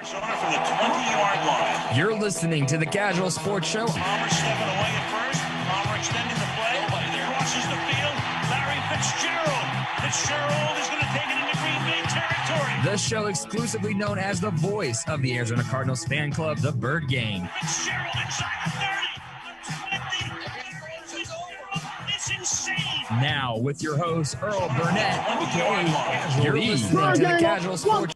Arizona from the 20-yard line. You're listening to the Kazual Sportz Show. Palmer stepping away at first. Palmer extending the play. Crosses the field. Larry Fitzgerald. Fitzgerald is going to take it into Green Bay territory. The show exclusively known as the voice of the Arizona Cardinals fan club, the Bird Gang. Fitzgerald inside the 30. The 20. It's insane. Now with your host, Earl Burnett, aka you're listening to the Kazual Sportz.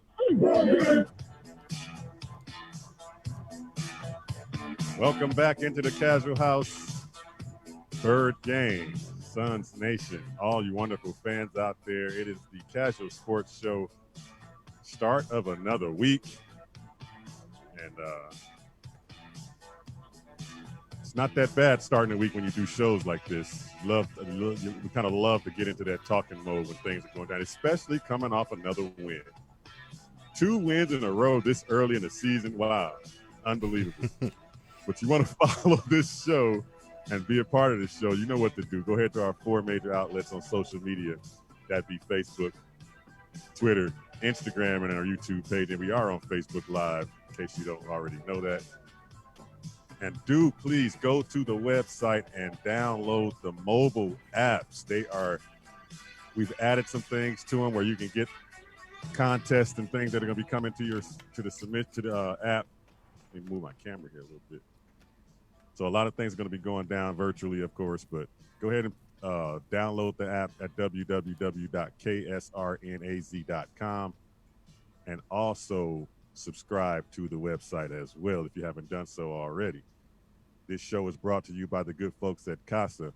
Welcome back into the Casual House, Bird Gang, Suns Nation, all you wonderful fans out there. It is the Kazual Sportz Show, start of another week. And it's not that bad starting a week when you do shows like this. We kind of love to get into that talking mode when things are going down, especially coming off another win. 2 wins in a row this early in the season. Wow, unbelievable. But you want to follow this show and be a part of this show, you know what to do. Go ahead to our 4 major outlets on social media. That'd be Facebook, Twitter, Instagram, and our YouTube page. And we are on Facebook Live, in case you don't already know that. And do please go to the website and download the mobile apps. We've added some things to them where you can get contests and things that are going to be coming to the app. Let me move my camera here a little bit. So a lot of things are going to be going down virtually, of course, but go ahead and download the app at www.ksrnaz.com and also subscribe to the website as well if you haven't done so already. This show is brought to you by the good folks at CASA,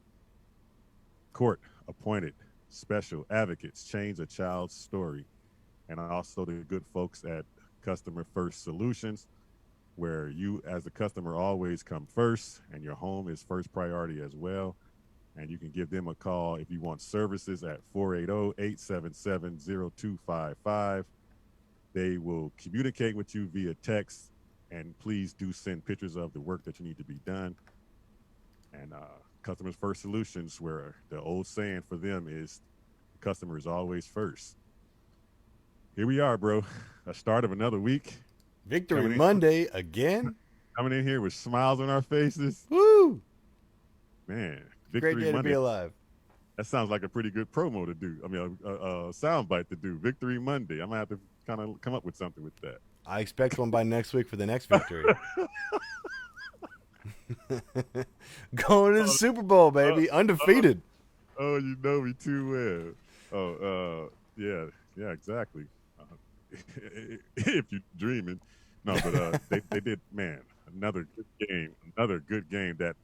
court-appointed special advocates, change a child's story, and also the good folks at Customer First Solutions, where you as a customer always come first and your home is first priority as well. And you can give them a call if you want services at 480-877-0255. They will communicate with you via text, and please do send pictures of the work that you need to be done. And Customers First Solutions, where the old saying for them is customer is always first. Here we are, bro. A start of another week. Victory Monday again. Coming in here with smiles on our faces. Woo! Man, Victory Great day Monday. to be alive. That sounds like a pretty good promo to do. I mean, a sound bite to do. Victory Monday. I'm going to have to kind of come up with something with that. I expect one by next week for the next victory. Going to the Super Bowl, baby. Undefeated. Oh, you know me too well. Yeah, exactly. If you're dreaming. No, but they did, man, another good game. That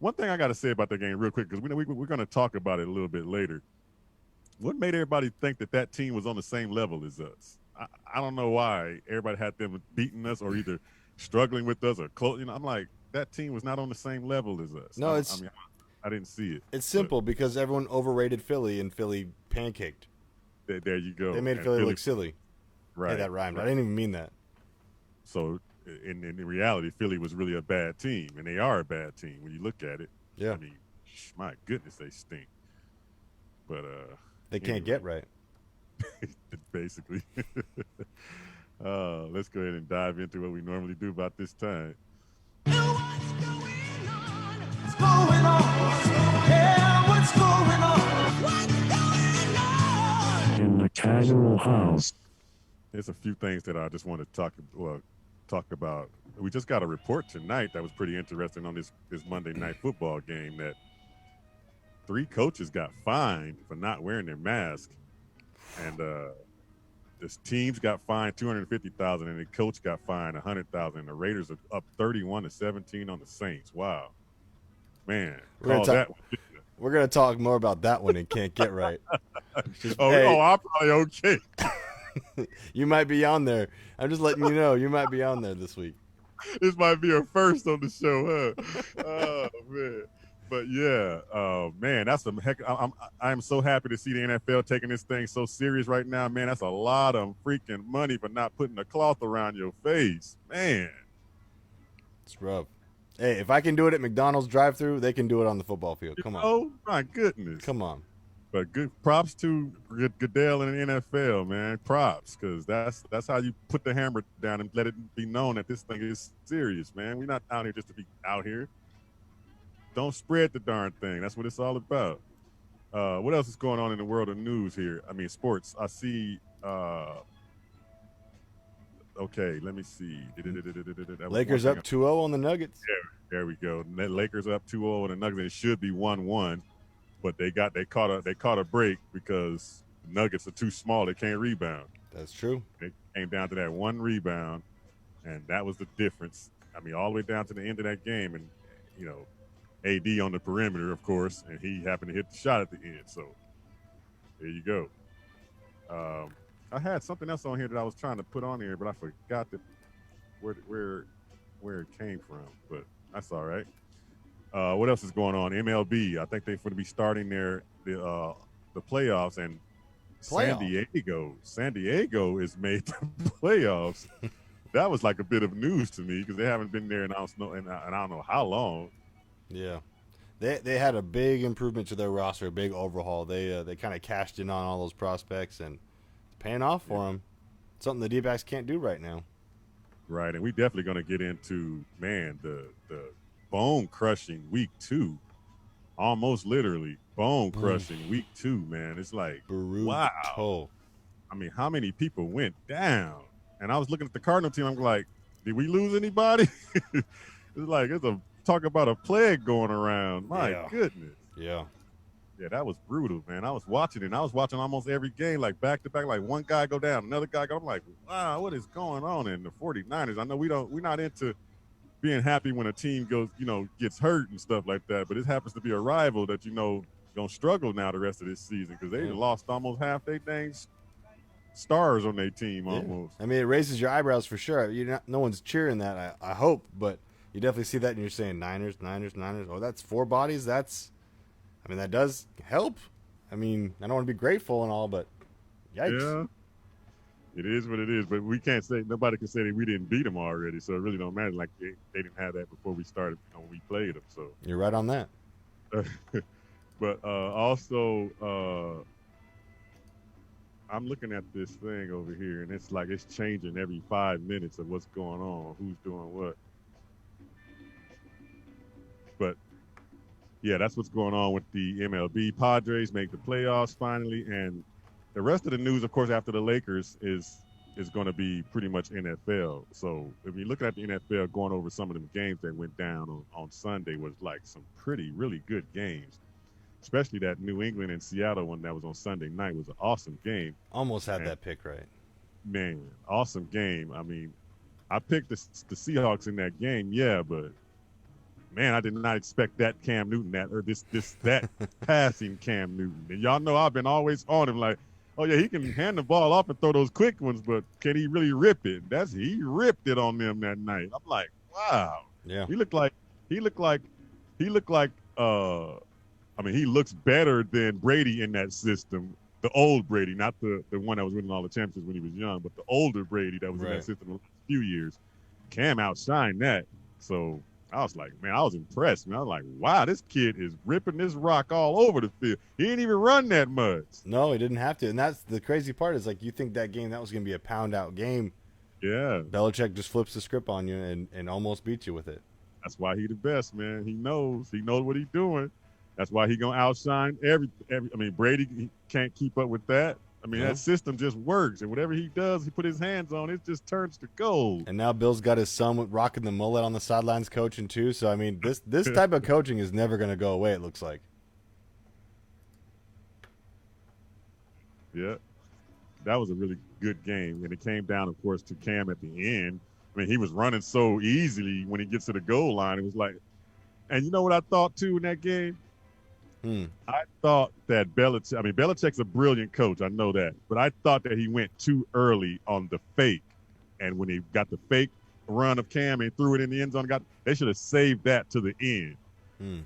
one thing I got to say about the game real quick, because we're going to talk about it a little bit later. What made everybody think that team was on the same level as us? I don't know why everybody had them beating us or either struggling with us or close. You know, I'm like, that team was not on the same level as us. No, I didn't see it. It's simple because everyone overrated Philly and Philly pancaked. There you go. They made Philly look silly. Right. Hey, that rhymed. Right. I didn't even mean that. So, in reality, Philly was really a bad team, and they are a bad team when you look at it. Yeah. I mean, my goodness, they stink. But they can't get right. Basically. Let's go ahead and dive into what we normally do about this time. What's going on? Yeah, what's going on? What's going on? In the Casual House. There's a few things that I just want to talk about. We just got a report tonight that was pretty interesting on this Monday Night Football game that 3 coaches got fined for not wearing their mask, and this teams got fined $250,000, and the coach got fined $100,000. And the Raiders are up 31-17 on the Saints. Wow, man! We're gonna talk more about that one and can't get right. I'm probably okay. You might be on there. I'm just letting you know you might be on there this week. This might be a first on the show, huh? Oh man. But yeah, man, that's a heck. I'm so happy to see the NFL taking this thing so serious right now, man. That's a lot of freaking money for not putting a cloth around your face, man. It's rough. Hey, if I can do it at McDonald's drive-thru, they can do it on the football field. Come on. Oh my goodness. Come on. But good props to Goodell in the NFL, man. Props, because that's how you put the hammer down and let it be known that this thing is serious, man. We're not out here just to be out here. Don't spread the darn thing. That's what it's all about. What else is going on in the world of news here? I mean, sports. I see. Okay, let me see. Lakers up 2-0 on the Nuggets. There we go. Lakers up 2-0 on the Nuggets. It should be 1-1. But they caught a break because the Nuggets are too small. They can't rebound. That's true. It came down to that one rebound, and that was the difference. I mean, all the way down to the end of that game, and AD on the perimeter, of course, and he happened to hit the shot at the end. So there you go. I had something else on here that I was trying to put on here, but I forgot where it came from. But that's all right. What else is going on? MLB. I think they're going to be starting the playoffs, and San Diego is made the playoffs. That was like a bit of news to me because they haven't been there, and I don't know how long. Yeah, they had a big improvement to their roster, a big overhaul. They kind of cashed in on all those prospects, and it's paying off for them. Something the D-backs can't do right now. Right, and we definitely going to get into the bone-crushing week 2, almost literally bone-crushing week 2, man. It's like, wow. I mean, how many people went down? And I was looking at the Cardinal team. I'm like, did we lose anybody? It's like, talk about a plague going around. My goodness. Yeah. Yeah, that was brutal, man. I was watching it, and I was watching almost every game, like back-to-back, like one guy go down, another guy go. I'm like, wow, what is going on in the 49ers? I know we're not into being happy when a team goes, gets hurt and stuff like that. But it happens to be a rival that gonna struggle now the rest of this season because they lost almost half their dang stars on their team almost. I mean, it raises your eyebrows for sure. No one's cheering that. I hope, but you definitely see that, and you're saying Niners. Oh, that's 4 bodies. That does help. I mean, I don't want to be grateful and all, but yikes. Yeah. It is what it is, but nobody can say that we didn't beat them already, so it really don't matter. Like, they didn't have that before we started, when we played them. So you're right on that. But also, I'm looking at this thing over here, and it's like it's changing every 5 minutes of what's going on, who's doing what. But yeah, that's what's going on with the MLB. Padres make the playoffs finally, and the rest of the news, of course, after the Lakers is going to be pretty much NFL. So if you're looking at the NFL, going over some of them games that went down on Sunday was like some really good games, especially that New England and Seattle one that was on Sunday night was an awesome game. Almost had that pick right. Man, awesome game. I mean, I picked the Seahawks in that game, yeah, but man, I did not expect that Cam Newton, that passing Cam Newton. And y'all know I've been always on him like, oh yeah, he can hand the ball off and throw those quick ones, but can he really rip it? He ripped it on them that night. I'm like, wow. Yeah. He looks better than Brady in that system. The old Brady, not the one that was winning all the championships when he was young, but the older Brady that was in that system the last few years. Cam outshined that. So I was like, man, I was impressed. Man, I was like, wow, this kid is ripping this rock all over the field. He didn't even run that much. No, he didn't have to. And that's the crazy part is, like, you think that game, that was going to be a pound-out game. Yeah. Belichick just flips the script on you and almost beats you with it. That's why he the best, man. He knows what he's doing. That's why he going to outshine Brady he can't keep up with that. I mean, that system just works, and whatever he does, he put his hands on, it just turns to gold. And now Bill's got his son rocking the mullet on the sidelines coaching too. So, I mean, this type of coaching is never going to go away, it looks like. Yeah, that was a really good game, and it came down, of course, to Cam at the end. I mean, he was running so easily when he gets to the goal line. It was like, and you know what I thought, too, in that game? I thought that Belichick's a brilliant coach. I know that. But I thought that he went too early on the fake. And when he got the fake run of Cam and threw it in the end zone, they should have saved that to the end.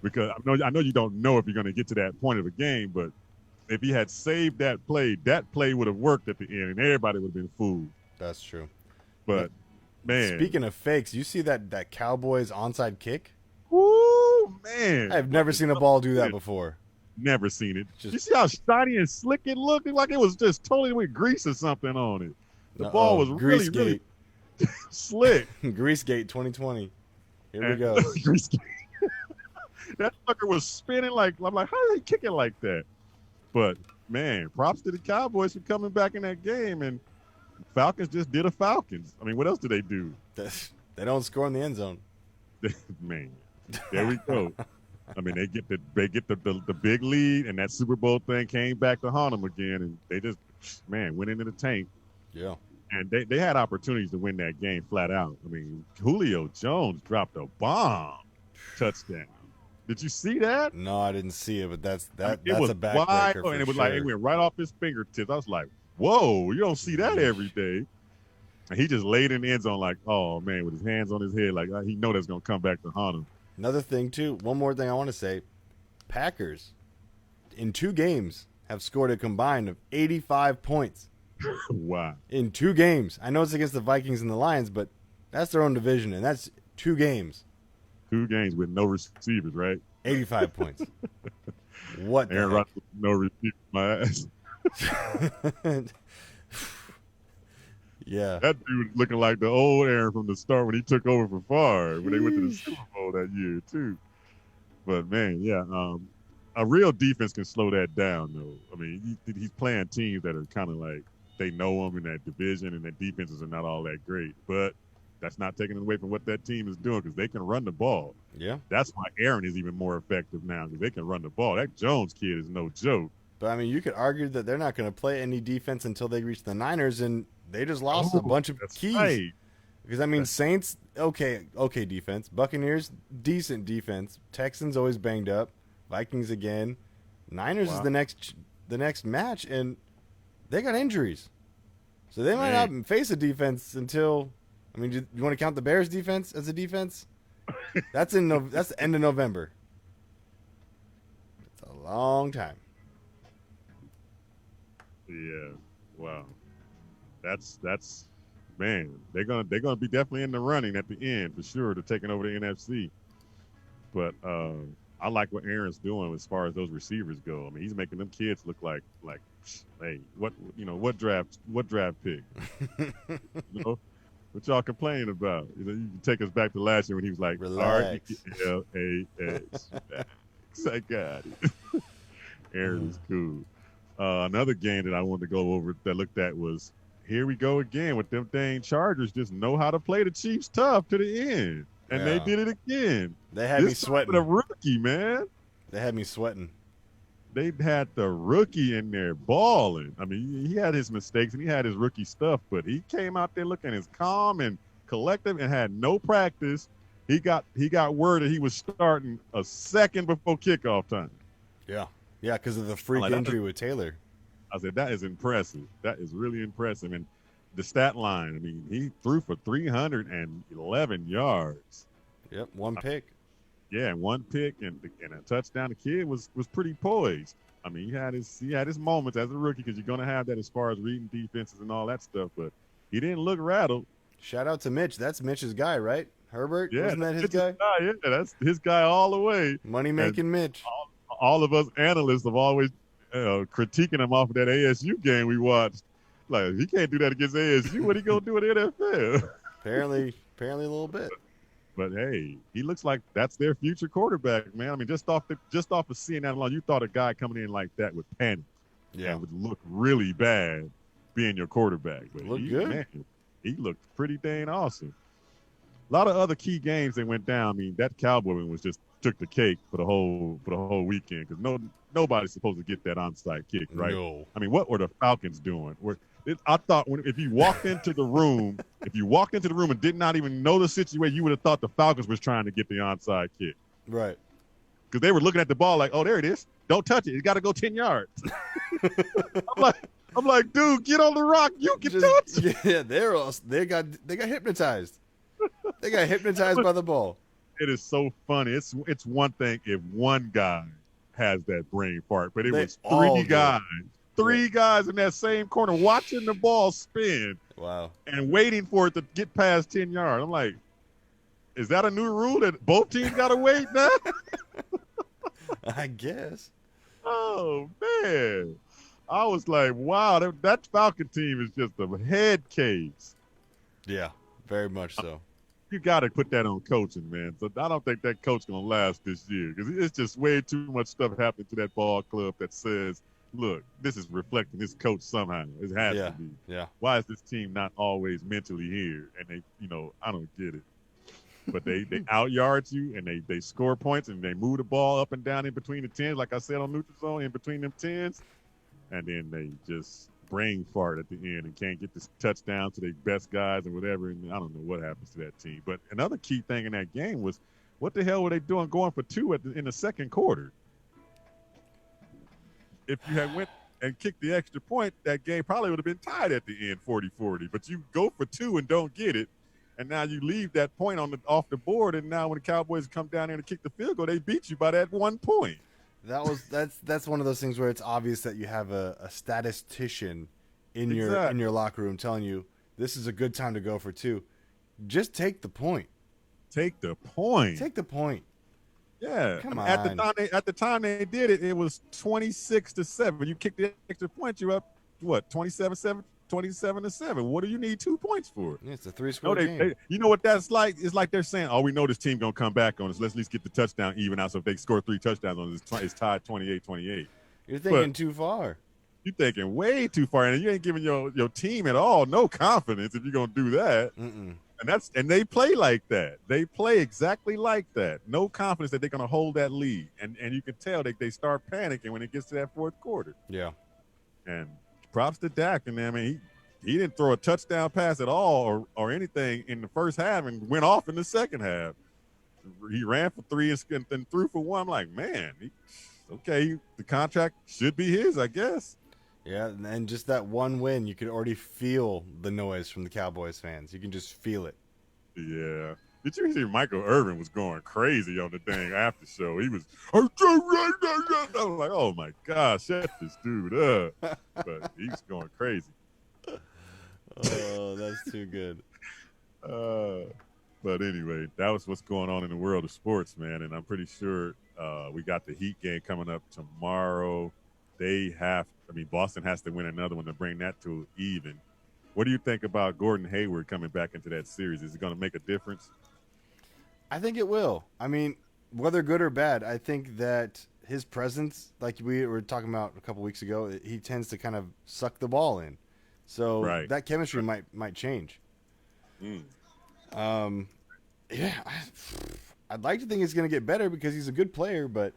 Because I know you don't know if you're going to get to that point of the game, but if he had saved that play would have worked at the end, and everybody would have been fooled. That's true. But, man. Speaking of fakes, you see that Cowboys onside kick? Woo, man. I've never seen a ball do that before. Never seen it. Just- You see how shiny and slick it looked? Like it was just totally with grease or something on it. The ball was really, really slick. Greasegate 2020. Here we go. Greasegate. That fucker was spinning like, I'm like, how did he kick it like that? But, man, props to the Cowboys for coming back in that game. And Falcons just did a Falcons. I mean, what else do they do? They don't score in the end zone. Man, there we go. I mean, they get the big lead, and that Super Bowl thing came back to haunt them again, and they just, man, went into the tank. Yeah. And they had opportunities to win that game flat out. I mean, Julio Jones dropped a bomb touchdown. Did you see that? No, I didn't see it, but that's It a was backbreaker wide, for and it was sure. like it went right off his fingertips. I was like, whoa, you don't see that every day. And he just laid in the end zone like, oh, man, with his hands on his head, like he know that's going to come back to haunt him. Another thing, too, one more thing I want to say. Packers, in 2 games, have scored a combined of 85 points. Wow. In 2 games. I know it's against the Vikings and the Lions, but that's their own division, and that's 2 games. 2 games with no receivers, right? 85 points. What the Aaron heck? Rodgers, no receivers, my ass. Yeah. That dude was looking like the old Aaron from the start when he took over for Favre when they went to the Super Bowl that year too. But man, yeah, a real defense can slow that down though. I mean, he's playing teams that are kind of like they know him in that division, and their defenses are not all that great. But that's not taking away from what that team is doing because they can run the ball. Yeah. That's why Aaron is even more effective now because they can run the ball. That Jones kid is no joke. But, I mean, you could argue that they're not going to play any defense until they reach the Niners, and they just lost a bunch of That's keys. right. Because, I mean, Saints, okay defense. Buccaneers, decent defense. Texans always banged up. Vikings again. Niners is the next match, and they got injuries. So they might not face a defense until, I mean, you want to count the Bears defense as a defense? That's the end of November. It's a long time. Yeah, wow. That's man. They're gonna be definitely in the running at the end for sure to taking over the NFC. But I like what Aaron's doing as far as those receivers go. I mean, he's making them kids look like hey, what draft pick? What y'all complaining about? You can take us back to last year when he was like, Relax. RELAX. I got it. Aaron is cool. Another game that I wanted to go over that looked at was here we go again with them dang Chargers just know how to play the Chiefs tough to the end. And they did it again. They had me This time sweating. with a rookie, man. They had me sweating. They had the rookie in there balling. I mean, he had his mistakes and he had his rookie stuff, but he came out there looking as calm and collective and had no practice. He got word that he was starting a second before kickoff time. Yeah. Yeah, because of the freak like that. injury with Taylor. I said, that is impressive. That is really impressive. And the stat line, I mean, he threw for 311 yards. Yep, one pick. Yeah, and 1 pick and a touchdown. The kid was pretty poised. I mean, he had his moments as a rookie because you're going to have that as far as reading defenses and all that stuff. But he didn't look rattled. Shout out to Mitch. That's Mitch's guy, right? Herbert? Yeah, Wasn't that his that's guy? Yeah, that's his guy all the way. Money-making Mitch. All of us analysts have always critiquing him off of that ASU game we watched. Like, he can't do that against ASU. What he going to do in the NFL? Apparently a little bit. But hey, he looks like that's their future quarterback, man. I mean, just off of seeing that alone, you thought a guy coming in like that would panic, and would look really bad being your quarterback. But Looked good. Man, he looked pretty dang awesome. A lot of other key games that went down. I mean, that Cowboy one was just took the cake for the whole weekend because nobody's supposed to get that onside kick, right? No. I mean, what were the Falcons doing? I thought if you walked into the room and did not even know the situation, you would have thought the Falcons was trying to get the onside kick. Right. Because they were looking at the ball like, oh, there it is. Don't touch it. It's got to go 10 yards. I'm like, dude, get on the rock. You can touch it. Yeah, they got hypnotized. They got hypnotized by the ball. It is so funny. It's one thing if one guy has that brain fart, but it was three guys in that same corner watching the ball spin. Wow. And waiting for it to get past 10 yards. I'm like, is that a new rule that both teams got to wait now? I guess. Oh, man. I was like, wow, that Falcon team is just a head case. Yeah, very much so. You got to put that on coaching, man. So I don't think that coach going to last this year because it's just way too much stuff happening to that ball club that says, look, this is reflecting this coach somehow. It has to be. Yeah. Why is this team not always mentally here? And they, I don't get it. But they out yard you and they score points and they move the ball up and down in between the 10s, like I said on neutral zone, in between them 10s. And then they just brain fart at the end and can't get this touchdown to their best guys and whatever. And I don't know what happens to that team. But another key thing in that game was what the hell were they doing going for two in the second quarter? If you had went and kicked the extra point, that game probably would have been tied at the end 40-40. But you go for two and don't get it. And now you leave that point off the board. And now when the Cowboys come down there and kick the field goal, they beat you by that 1 point. That's one of those things where it's obvious that you have a statistician in your locker room telling you this is a good time to go for two. Just take the point. Take the point. Yeah. Come on. At the time they did it, it was 26-7. You kick the extra point, you're up what, 27-7? 27-7. What do you need 2 points for? Yeah, it's a 3-score game. You know what that's like? It's like they're saying, "Oh, we know this team gonna come back on us. Let's at least get the touchdown even out. So if they score 3 touchdowns on us, it's tied 28-28." You're thinking too far. You're thinking way too far, and you ain't giving your team at all no confidence if you're gonna do that. Mm-mm. And they play like that. They play exactly like that. No confidence that they're gonna hold that lead, and you can tell they start panicking when it gets to that fourth quarter. Yeah. And props to Dak, and I mean he didn't throw a touchdown pass at all or anything in the first half and went off in the second half. He ran for 3 and threw for 1. I'm like, man, the contract should be his, I guess. Yeah, and just that one win, you could already feel the noise from the Cowboys fans. You can just feel it. Yeah. Did you see Michael Irvin was going crazy on the dang after show? He was, I was like, oh my gosh, shut this dude up. But he's going crazy. Oh, that's too good. But anyway, that was what's going on in the world of sports, man. And I'm pretty sure we got the Heat game coming up tomorrow. Boston has to win another one to bring that to even. What do you think about Gordon Hayward coming back into that series? Is it going to make a difference? I think it will. I mean, whether good or bad, I think that his presence, like we were talking about a couple weeks ago, he tends to kind of suck the ball in. So that chemistry might change. Yeah, I'd like to think it's going to get better because he's a good player, but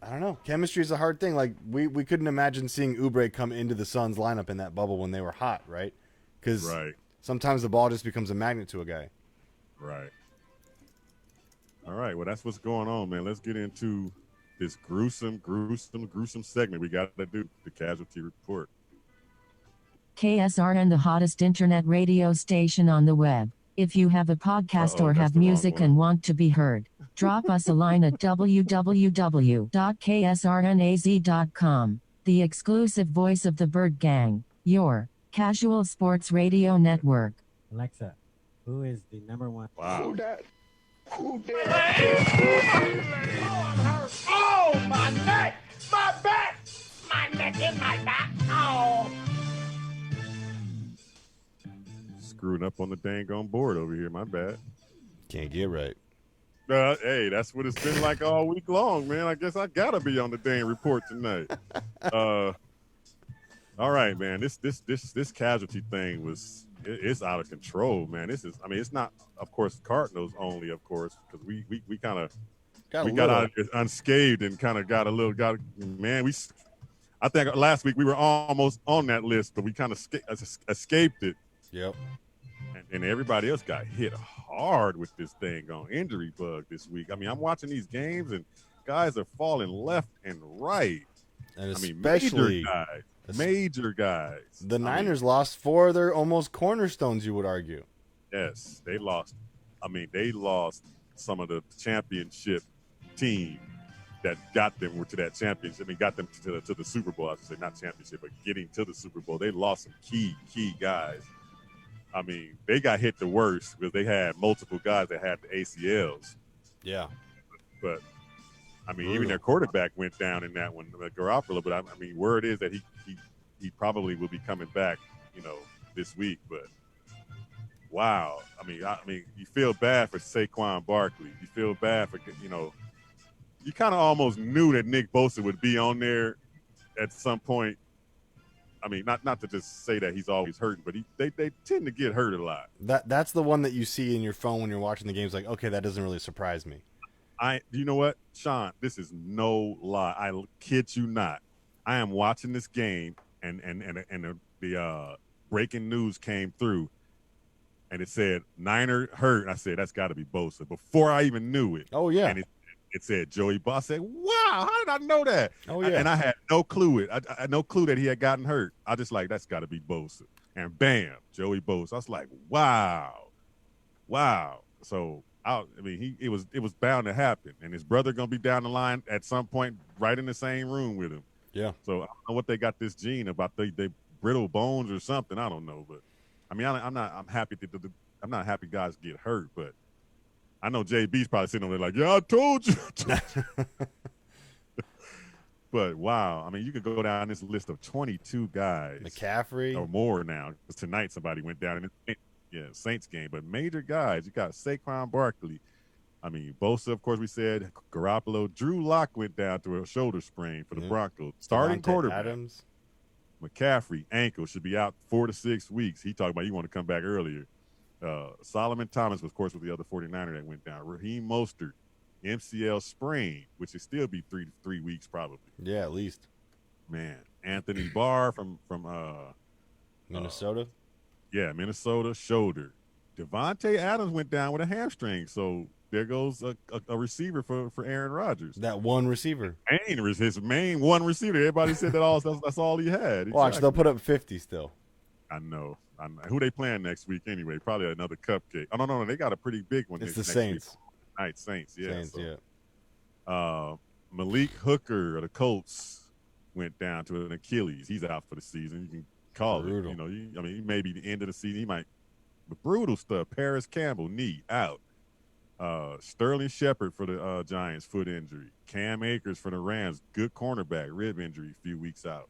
I don't know. Chemistry is a hard thing. Like we couldn't imagine seeing Oubre come into the Suns lineup in that bubble when they were hot, right? Because sometimes the ball just becomes a magnet to a guy. Right. All right. Well, that's what's going on, man. Let's get into this gruesome segment we got to do, the casualty report. KSRN, the hottest internet radio station on the web. If you have a podcast or have music and want to be heard, drop us a line at www.ksrnaz.com. The exclusive voice of the Bird Gang, your Casual Sports Radio Network. Alexa, who is the number one? Wow. Who that? Oh, my neck! My back! My neck and my back! Oh! Screwing up on the dang on board over here. My bad. Can't get right. Hey, that's what it's been like all week long, man. I guess I gotta be on the dang report tonight. All right, man. This casualty thing it's out of control, man. It's not, of course, Cardinals only, of course, because we kind of got out of it unscathed and kind of I think last week we were almost on that list, but we kind of escaped it. Yep. And everybody else got hit hard with this thing on injury bug this week. I mean, I'm watching these games and guys are falling left and right. And especially major guys. The Niners lost 4 of their almost cornerstones, you would argue. Yes, they lost. They lost some of the championship team that got them to that championship. Got them to the Super Bowl. I should say not championship, but getting to the Super Bowl. They lost some key guys. They got hit the worst because they had multiple guys that had the ACLs. Yeah. But I mean, even their quarterback went down in that one, Garoppolo. But I mean, word is that he probably will be coming back, this week. But wow, I mean, you feel bad for Saquon Barkley. You feel bad for you kind of almost knew that Nick Bosa would be on there at some point. I mean, not to just say that he's always hurting, but they tend to get hurt a lot. That's the one that you see in your phone when you're watching the games. Like, okay, that doesn't really surprise me. You know what, Sean? This is no lie. I kid you not. I am watching this game, and the breaking news came through, and it said Niner hurt. I said that's got to be Bosa before I even knew it. Oh yeah. And it said Joey Bosa. I said, wow, how did I know that? Oh yeah. And I had no clue. I had no clue that he had gotten hurt. I just like, that's got to be Bosa. And bam, Joey Bosa. I was like, wow. So I mean, it was bound to happen, and his brother gonna be down the line at some point, right in the same room with him. Yeah. So I don't know what they got this gene about. They brittle bones or something. I don't know, but I mean, I'm not happy guys get hurt, but I know JB's probably sitting over there like, yeah, I told you. But wow, I mean, you could go down this list of 22 guys, McCaffrey or more now. Because tonight somebody went down in the Saints game, but major guys. You got Saquon Barkley. I mean, Bosa, of course, we said Garoppolo. Drew Lock went down to a shoulder sprain for the Broncos. Starting quarterback. Adams. McCaffrey, ankle, should be out 4 to 6 weeks. He talked about you want to come back earlier. Solomon Thomas, of course, was the other 49er that went down. Raheem Mostert, MCL sprain, which would still be 3 weeks probably. Yeah, at least. Man, Anthony Barr from Minnesota. Minnesota, shoulder. Devontae Adams went down with a hamstring, so there goes a receiver for Aaron Rodgers. That one receiver. His main one receiver. Everybody said that's all he had. Watch, exactly. they'll put up 50 still. I know. Who they playing next week anyway? Probably another cupcake. Oh, no, they got a pretty big one. It's the next Saints. Week. Night Saints, yeah. Saints, yeah. Malik Hooker of the Colts went down to an Achilles. He's out for the season. You can call brutal. it. He may be the end of the season. He might. But brutal stuff. Paris Campbell, knee out. Sterling Shepard for the Giants, foot injury. Cam Akers for the Rams, good cornerback, rib injury, a few weeks out.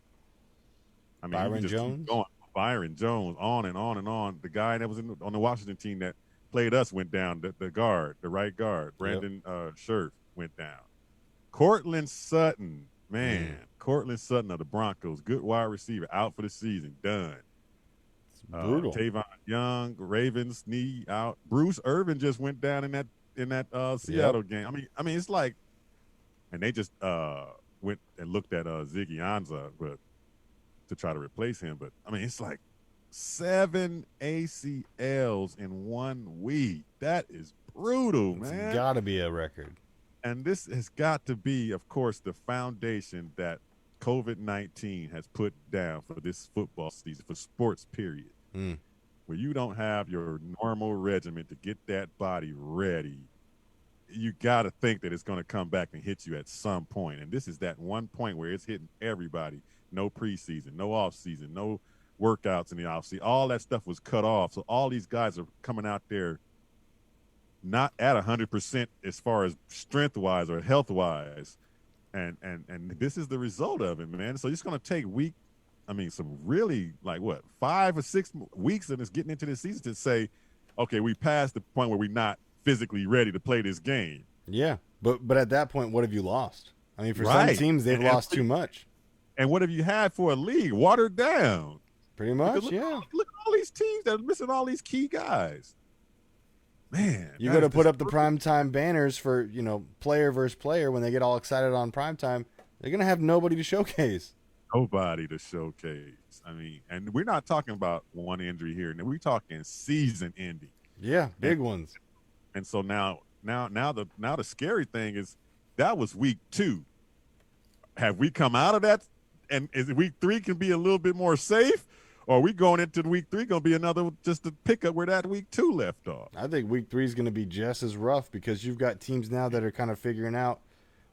I mean, Byron Jones. Byron Jones, on and on and on. The guy that was on the Washington team that played us went down. The right guard, Brandon Scherf went down. Cortland Sutton, Cortland Sutton of the Broncos, good wide receiver, out for the season, done. It's brutal. Tavon Young, Ravens, knee out. Bruce Irvin just went down in that Seattle game. I mean, it's like, and they just went and looked at Ziggy Ansah, but to try to replace him. But I mean, it's like 7 ACLs in 1 week. That is brutal, man. It's got to be a record. And this has got to be, of course, the foundation that COVID-19 has put down for this football season, for sports, period. Where you don't have your normal regimen to get that body ready, you got to think that it's going to come back and hit you at some point. And this is that one point where it's hitting everybody. No preseason, no offseason, no workouts in the offseason. All that stuff was cut off. So all these guys are coming out there not at 100% as far as strength-wise or health-wise. And this is the result of it, man. So it's going to take some really, 5 or 6 weeks of us getting into this season to say, okay, we passed the point where we're not physically ready to play this game. Yeah, but at that point, what have you lost? I mean, for some teams, they've lost too much. And what have you had for a league? Watered down. Pretty much, look, yeah. Look at all these teams that are missing all these key guys. Man. You got to put up the primetime banners for, player versus player when they get all excited on primetime. They're going to have nobody to showcase. Nobody to showcase. I mean, and we're not talking about one injury here. We're talking season ending. Yeah, big ones. And so now the scary thing is that was week 2. Have we come out of that? And is week 3 can be a little bit more safe? Or are we going into week 3 going to be another just to pick up where that week 2 left off? I think week 3 is going to be just as rough because you've got teams now that are kind of figuring out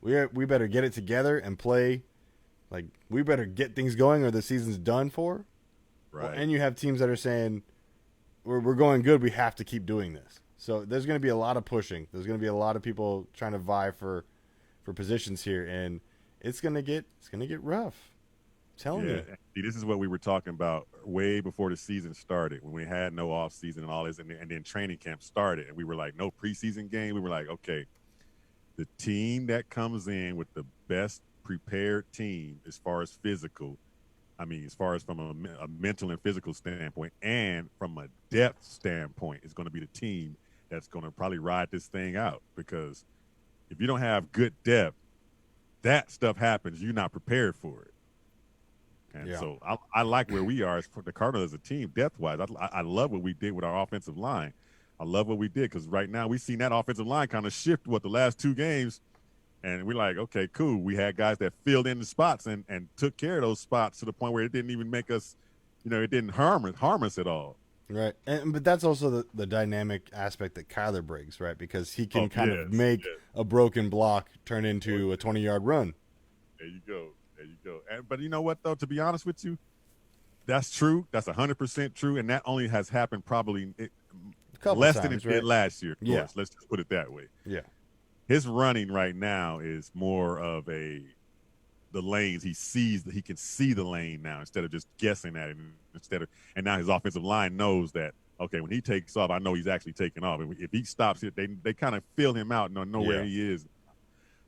we better get it together and play. Like, we better get things going or the season's done for. Right. And you have teams that are saying, we're going good, we have to keep doing this. So there's going to be a lot of pushing. There's going to be a lot of people trying to vie for for positions here, and it's gonna get rough. I'm telling you. See, this is what we were talking about way before the season started, when we had no off season and all this, and then training camp started, and we were like, no preseason game. We were like, okay, the team that comes in with the best prepared team as far as physical, as far as from a mental and physical standpoint, and from a depth standpoint, is going to be the team that's going to probably ride this thing out. Because if you don't have good depth, that stuff happens. You're not prepared for it. And so I like where we are for the Cardinals as a team, depth-wise. I love what we did with our offensive line. I love what we did, because right now we've seen that offensive line kind of shift the last 2 games. And we're like, okay, cool. We had guys that filled in the spots and took care of those spots to the point where it didn't even make us, it didn't harm us at all. Right. But that's also the dynamic aspect that Kyler brings, right? Because he can kind of make a broken block turn into a 20-yard run. There you go. But you know what, though? To be honest with you, that's true. That's 100% true. And that only has happened probably less than it did last year. Of course. Let's just put it that way. Yeah. His running right now is more of the lanes. He can see the lane now instead of just guessing at it. And now his offensive line knows that, okay, when he takes off, I know he's actually taking off. If he stops it, they kind of feel him out and know where he is.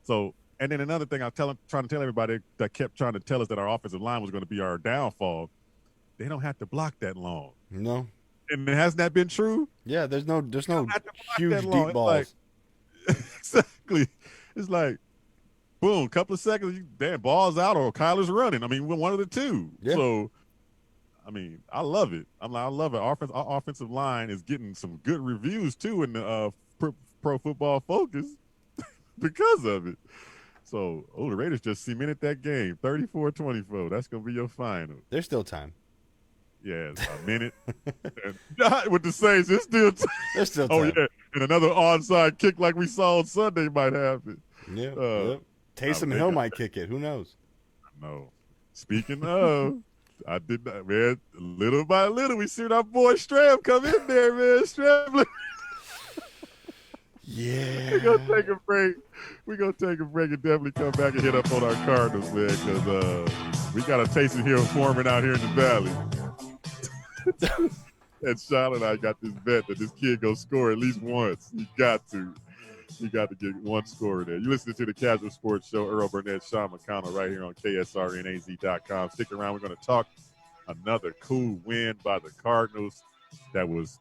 So, and then another thing trying to tell everybody that kept trying to tell us that our offensive line was going to be our downfall, they don't have to block that long. No. And hasn't that been true? Yeah, there's no huge deep balls. Exactly. It's like, boom, couple of seconds, ball's out or Kyler's running. One of the two. Yeah. So, I love it. I love it. Our offensive line is getting some good reviews, too, in the Pro Football Focus because of it. So, the Raiders just cemented that game, 34-24. That's going to be your final. There's still time. Yeah, a minute. With the Saints, there's still time. There's still time. Oh, yeah. And another onside kick like we saw on Sunday might happen. Yeah. Taysom Hill might kick it. Who knows? No. Speaking of, I did not, man. Little by little, we seen our boy Stram come in there, man. Stram. Yeah. We're going to take a break. And definitely come back and hit up on our Cardinals, man, because we got a Taysom Hill forming out here in the Valley. And Sean and I got this bet that this kid go score at least once. He got to get one score there. You listening to the Kazual Sportz Show. Earl Burnett, Sean McConnell, right here on KSRNAZ.com. Stick around. We're going to talk another cool win by the Cardinals that was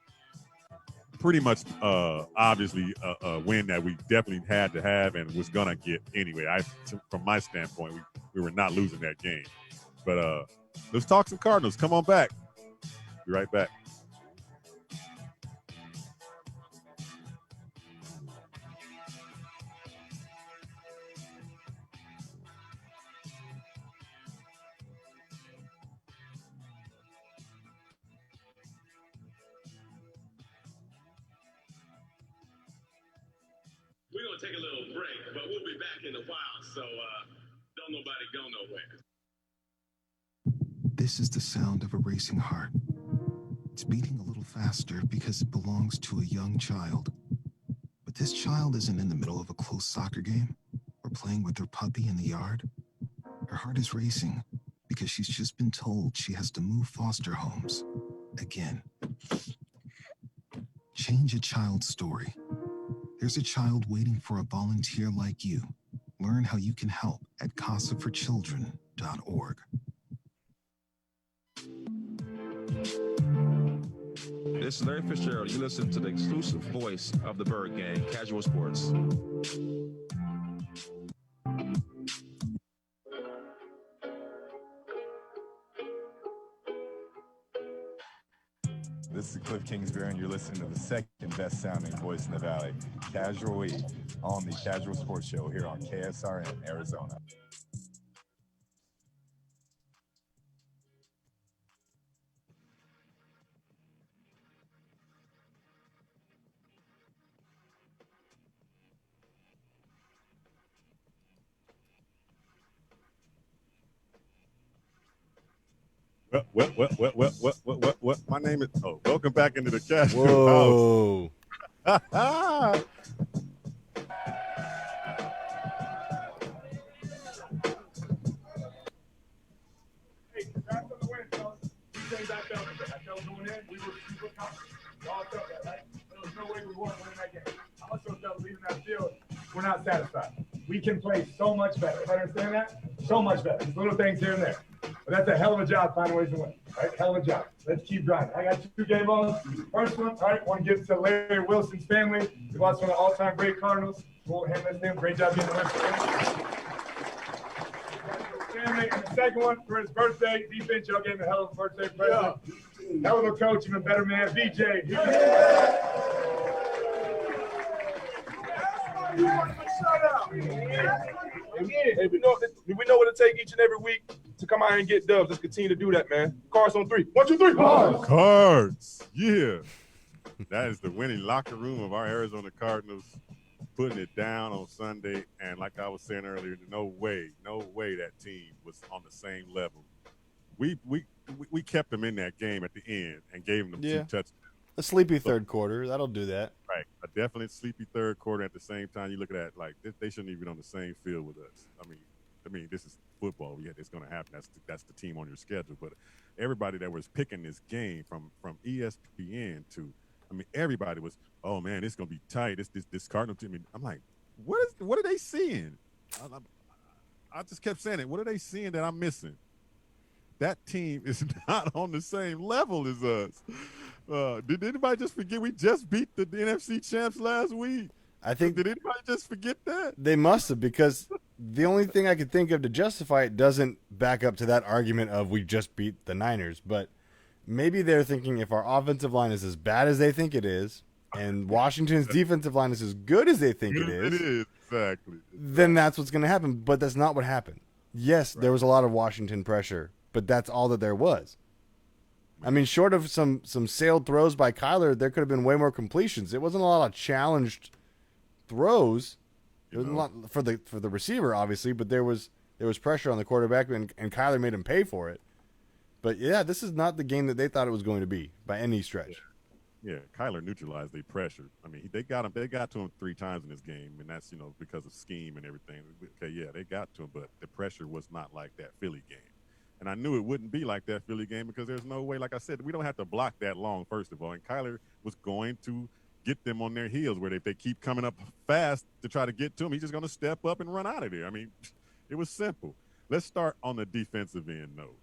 pretty much obviously a win that we definitely had to have and was going to get anyway. From my standpoint, we were not losing that game. But let's talk some Cardinals. Come on back. Be right back. We're going to take a little break, but we'll be back in a while, so don't nobody go nowhere. This is the sound of a racing heart. It's beating a little faster because it belongs to a young child. But this child isn't in the middle of a close soccer game or playing with her puppy in the yard. Her heart is racing because she's just been told she has to move foster homes again. Change a child's story. There's a child waiting for a volunteer like you. Learn how you can help at casaforchildren.org. This is Larry Fitzgerald. You listen to the exclusive voice of the Bird Gang, Kazual Sportz. This is Cliff Kingsbury, and you're listening to the second best sounding voice in the Valley, Casual E, on the Kazual Sportz Show here on KSRN, Arizona. What? My name is. Oh, welcome back into the Casual House. the field, we're not satisfied. We can play so much better. You understand that? So much better. Just little things here and there. But that's a hell of a job finding ways to win. Right? Hell of a job. Let's keep grinding. I got 2 game balls. First one, all right, want to give to Larry Wilson's family. He was one of the all-time great Cardinals. We'll hand this to him. Great job getting the win for him. Family. And the second one for his birthday. Defense, y'all gave him a hell of a birthday present. Hell of a coach, even better man. BJ. Hey, we know what it takes each and every week to come out here and get dubs. Let's continue to do that, man. Cards on 3. 1, 2, 3. Cards. Yeah. That is the winning locker room of our Arizona Cardinals, putting it down on Sunday. And like I was saying earlier, no way that team was on the same level. We kept them in that game at the end and gave them 2 touchdowns. A sleepy third quarter. That'll do that. Right. A definite sleepy third quarter. At the same time, you look at that like they shouldn't even be on the same field with us. I mean, this is football. Yeah, it's going to happen. That's the team on your schedule. But everybody that was picking this game from ESPN to, I mean, everybody was, oh man, it's going to be tight. This Cardinal team. I mean, I'm like, what are they seeing? I just kept saying it. What are they seeing that I'm missing? That team is not on the same level as us. Did anybody just forget we just beat the NFC champs last week? I think. Did anybody just forget that? They must have, because the only thing I could think of to justify it doesn't back up to that argument of we just beat the Niners. But maybe they're thinking if our offensive line is as bad as they think it is, and Washington's defensive line is as good as they think it is, exactly. Then that's what's going to happen. But that's not what happened. Yes, there was a lot of Washington pressure, but that's all that there was. I mean, short of some sailed throws by Kyler, there could have been way more completions. It wasn't a lot of challenged throws. There was a lot for the receiver, obviously, but there was pressure on the quarterback, and Kyler made him pay for it. But yeah, this is not the game that they thought it was going to be by any stretch. Yeah, Kyler neutralized their pressure. I mean, they got to him 3 times in this game, and that's because of scheme and everything. Okay, yeah, they got to him, but the pressure was not like that Philly game. And I knew it wouldn't be like that Philly game because there's no way, like I said, we don't have to block that long, first of all. And Kyler was going to get them on their heels where if they keep coming up fast to try to get to him, he's just going to step up and run out of there. I mean, it was simple. Let's start on the defensive end, though.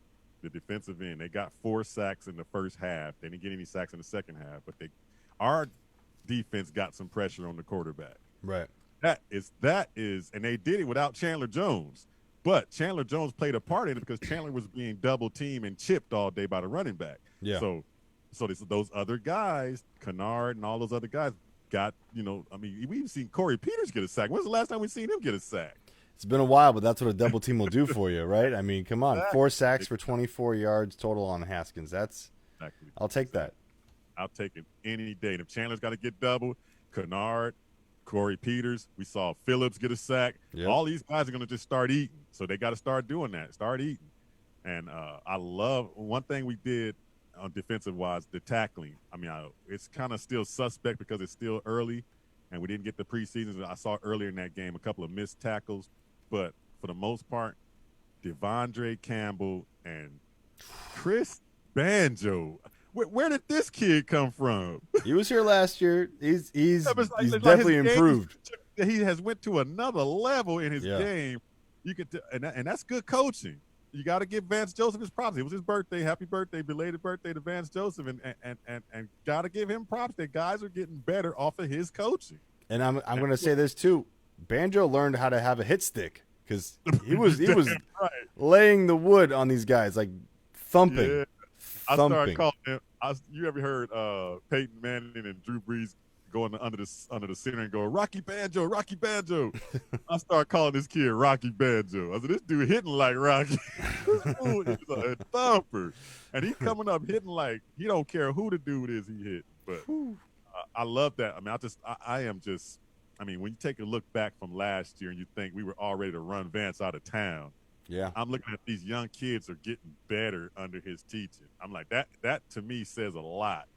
The defensive end, they got 4 sacks in the first half. They didn't get any sacks in the second half, but our defense got some pressure on the quarterback. Right. That is, and they did it without Chandler Jones. But Chandler Jones played a part in it because Chandler was being double teamed and chipped all day by the running back. Yeah. So those other guys, Kennard and all those other guys got, I mean, we even seen Corey Peters get a sack. When's the last time we seen him get a sack? It's been a while, but that's what a double team will do for you, right? I mean, come on. 4 sacks for 24 yards total on Haskins. Exactly. I'll take that. I'll take it any day. And if Chandler's got to get double, Kennard, Corey Peters, we saw Phillips get a sack. Yep. All these guys are going to just start eating. So they got to start doing that, start eating. And I love one thing we did on defensive-wise, the tackling. I mean, it's kind of still suspect because it's still early, and we didn't get the preseason. I saw earlier in that game a couple of missed tackles. But for the most part, Devondre Campbell and Chris Banjo. Where did this kid come from? He was here last year. He's definitely improved. He has went to another level in his game. You could, and that's good coaching. You got to give Vance Joseph his props. It was his birthday. Happy birthday, belated birthday to Vance Joseph, and got to give him props. That guys are getting better off of his coaching. And I'm going to say this too. Banjo learned how to have a hit stick because he was right. laying the wood on these guys, like thumping. Yeah. I started calling him. You ever heard Peyton Manning and Drew Brees going under the center and go, Rocky Banjo, Rocky Banjo? I started calling this kid Rocky Banjo. I said, this dude hitting like Rocky. He's a thumper. And he's coming up hitting like he don't care who the dude is he hit. But I love that. I mean, when you take a look back from last year and you think we were all ready to run Vance out of town, yeah, I'm looking at these young kids are getting better under his teaching. I'm like, that to me says a lot.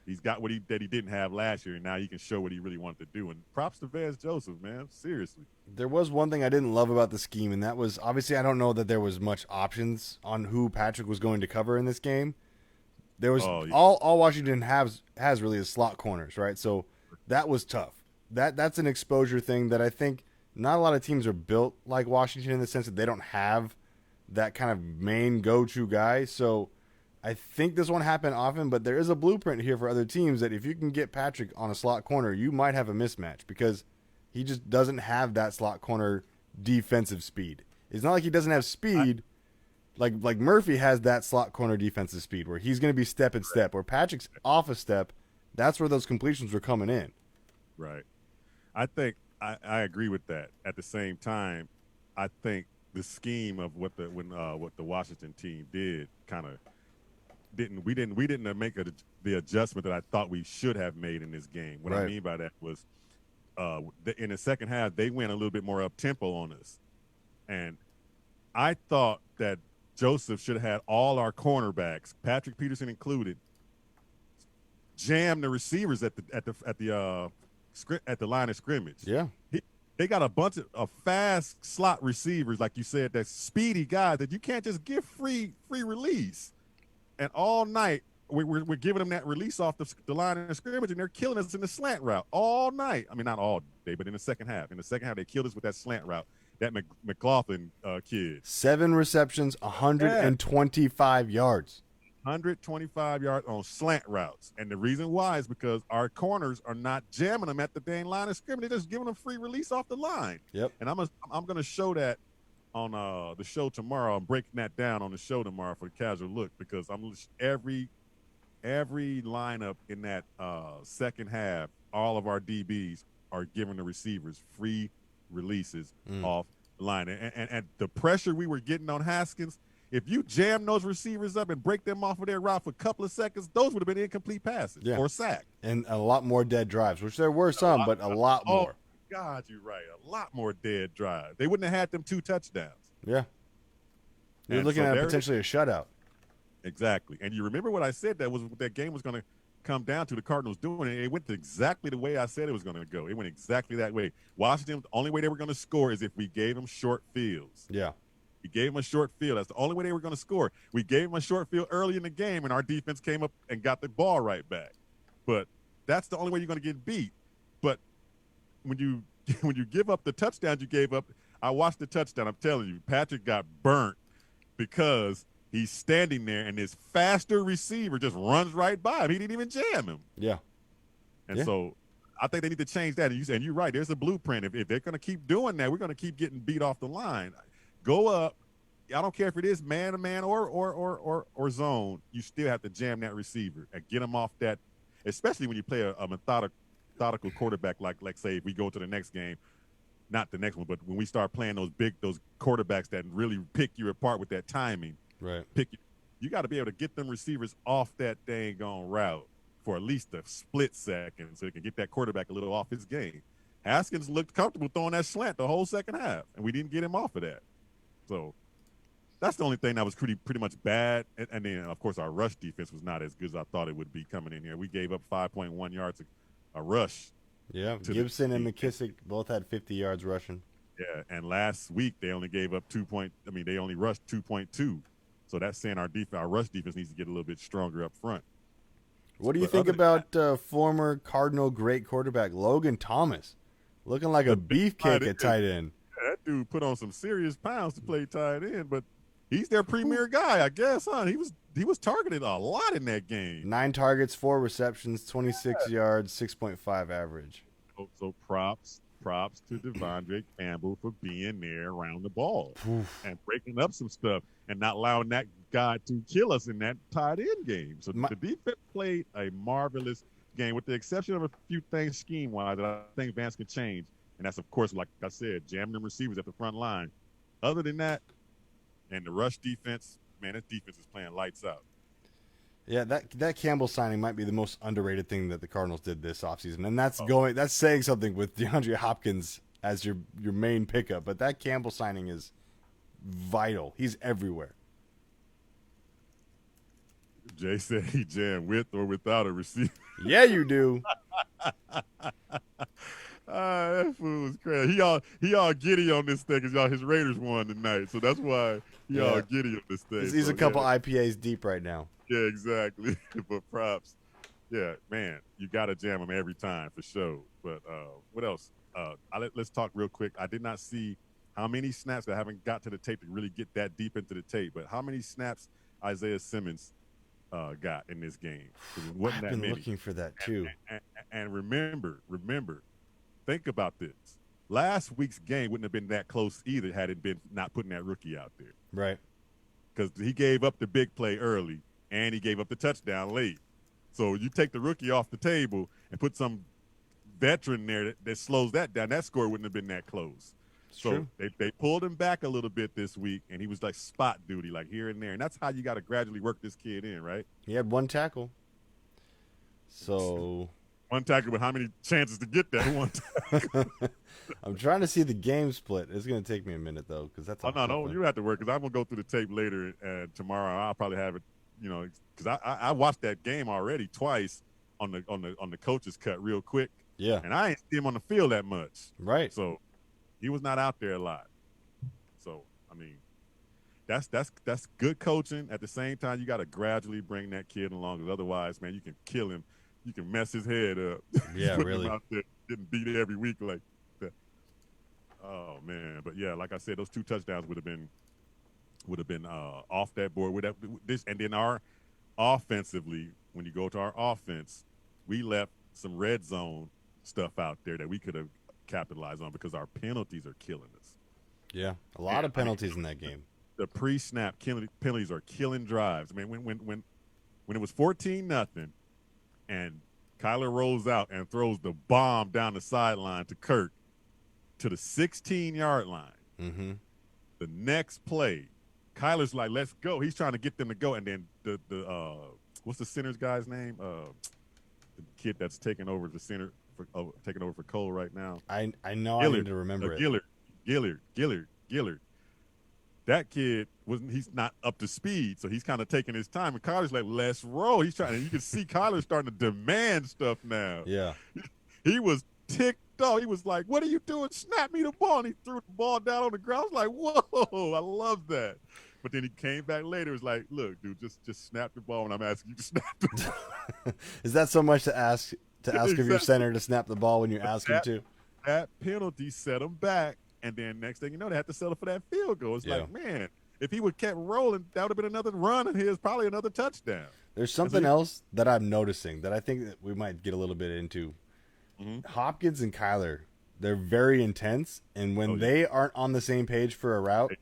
He's got what he didn't have last year, and now he can show what he really wanted to do. And props to Vance Joseph, man. Seriously. There was one thing I didn't love about the scheme, and that was obviously I don't know that there was much options on who Patrick was going to cover in this game. There was all Washington has really is slot corners, right? So that was tough. that's an exposure thing that I think not a lot of teams are built like Washington in the sense that they don't have that kind of main go-to guy. So I think this won't happen often, but there is a blueprint here for other teams that if you can get Patrick on a slot corner, you might have a mismatch because he just doesn't have that slot corner defensive speed. It's not like he doesn't have speed. Like Murphy has that slot corner defensive speed where he's going to be step and step. Where Patrick's off a step, that's where those completions were coming in. Right. I think I agree with that. At the same time, I think the scheme of what the Washington team did kind of didn't make the adjustment that I thought we should have made in this game. What I mean by that was in the second half they went a little bit more up tempo on us, and I thought that Joseph should have had all our cornerbacks, Patrick Peterson included, jam the receivers at the line of scrimmage. Yeah. They got a bunch of fast slot receivers, like you said, that's speedy guys that you can't just give free release. And all night we're giving them that release off the line of scrimmage, and they're killing us in the slant route all night. I mean, not all day, but in the second half. In the second half, they killed us with that slant route. That McLaughlin kid. 7 receptions, 125 yards. 125 yards on slant routes. And the reason why is because our corners are not jamming them at the dang line of scrimmage. They're just giving them free release off the line. Yep. And I'm going to show that on the show tomorrow. I'm breaking that down on the show tomorrow for the Casual Look because every lineup in that second half, all of our DBs are giving the receivers free releases off the line. And the pressure we were getting on Haskins, if you jam those receivers up and break them off of their route for a couple of seconds, those would have been incomplete passes or sack. And a lot more dead drives, which there were some, but a lot more. God, you're right. A lot more dead drives. They wouldn't have had them 2 touchdowns. Yeah. You're looking at potentially a shutout. Exactly. And you remember what I said that game was going to come down to the Cardinals doing it. It went exactly the way I said it was going to go. It went exactly that way. Washington, the only way they were going to score is if we gave them short fields. Yeah. We gave them a short field. That's the only way they were going to score. We gave them a short field early in the game, and our defense came up and got the ball right back. But that's the only way you're going to get beat. But when you give up the touchdowns you gave up, I watched the touchdown. I'm telling you, Patrick got burnt because he's standing there, and his faster receiver just runs right by him. He didn't even jam him. Yeah. And so I think they need to change that. And you're right. There's a blueprint. If they're going to keep doing that, we're going to keep getting beat off the line. Go up. I don't care if it is man-to-man or zone. You still have to jam that receiver and get him off that, especially when you play a methodical quarterback like say, if we go to the next game, not the next one, but when we start playing those quarterbacks that really pick you apart with that timing. Right. You got to be able to get them receivers off that dang on route for at least a split second so they can get that quarterback a little off his game. Haskins looked comfortable throwing that slant the whole second half, and we didn't get him off of that. So that's the only thing that was pretty much bad. And then, of course, our rush defense was not as good as I thought it would be coming in here. We gave up 5.1 yards a rush. Yeah, Gibson and McKissick both had 50 yards rushing. Yeah, and last week they only gave up they only rushed 2.2. So that's saying our rush defense needs to get a little bit stronger up front. What do you think about former Cardinal great quarterback Logan Thomas? Looking like a beefcake at tight end. Yeah, that dude put on some serious pounds to play tight end, but he's their premier guy, I guess, huh? He was targeted a lot in that game. 9 targets, 4 receptions, 26 yards, 6.5 average. So props to Devondre Campbell for being there around the ball and breaking up some stuff and not allowing that guy to kill us in that tight end game. So the defense played a marvelous game with the exception of a few things scheme-wise that I think Vance can change. And that's, of course, like I said, jamming them receivers at the front line. Other than that, and the rush defense, man, this defense is playing lights out. Yeah, that Campbell signing might be the most underrated thing that the Cardinals did this offseason. And that's saying something with DeAndre Hopkins as your main pickup. But that Campbell signing is vital. He's everywhere. Jay said he jammed with or without a receiver. Yeah, you do. That fool was crazy. He all giddy on this thing because his Raiders won tonight. So that's why he all giddy on this thing. He's a couple IPAs deep right now. Yeah, exactly. But props Yeah, man, you got to jam them every time for sure. But what else? Let's talk real quick. I did not see how many snaps. I haven't got to the tape to really get that deep into the tape. But how many snaps Isaiah Simmons got in this game? It wasn't I've that been many. looking for that too. And remember, think about this. Last week's game wouldn't have been that close either had it been not putting that rookie out there. Right. Because he gave up the big play early, and he gave up the touchdown late. So you take the rookie off the table and put some veteran there that slows that down. That score wouldn't have been that close. So they pulled him back a little bit this week, and he was like spot duty, like here and there. And that's how you got to gradually work this kid in, right? He had one tackle. So one tackle, but how many chances to get that one tackle? I'm trying to see the game split. It's going to take me a minute, though, because that's no, you have to work, because I'm going to go through the tape later tomorrow. I'll probably have it, because I watched that game already twice on the coach's cut real quick. Yeah. And I ain't see him on the field that much. Right. So he was not out there a lot. So, I mean, that's good coaching. At the same time, you got to gradually bring that kid along, because otherwise, man, you can kill him. You can mess his head up. Yeah, really. Him out there getting beat every week like that. Oh man, but yeah, like I said, those 2 touchdowns would have been off that board. With this, and then our offensively, when you go to our offense, we left some red zone stuff out there that we could have capitalized on, because our penalties are killing us. Yeah, a lot of penalties in that game. The pre-snap penalties are killing drives. I mean, when it was 14-0, and Kyler rolls out and throws the bomb down the sideline to Kirk to the 16-yard line. Mm-hmm. The next play, Kyler's like, "Let's go." He's trying to get them to go, and then the what's the center's guy's name? The kid that's taking over the center taking over for Cole right now. I know. Gillard, I need to remember it. Gillard. That kid he's not up to speed, so he's kind of taking his time. And Kyler's like, "Let's roll." He's trying, and you can see Kyler starting to demand stuff now. Yeah. He was ticked off. He was like, "What are you doing? Snap me the ball." And he threw the ball down on the ground. I was like, "Whoa, I love that." But then he came back later. Was like, "Look, dude, just snap the ball when I'm asking you to snap the ball." Is that so much to ask of your center to snap the ball when you ask him to? That penalty set him back, and then next thing you know, they had to settle for that field goal. It's like, man, if he would kept rolling, that would have been another run of his, probably another touchdown. There's something else that I'm noticing that I think that we might get a little bit into. Mm-hmm. Hopkins and Kyler, they're very intense, and when they aren't on the same page for a route,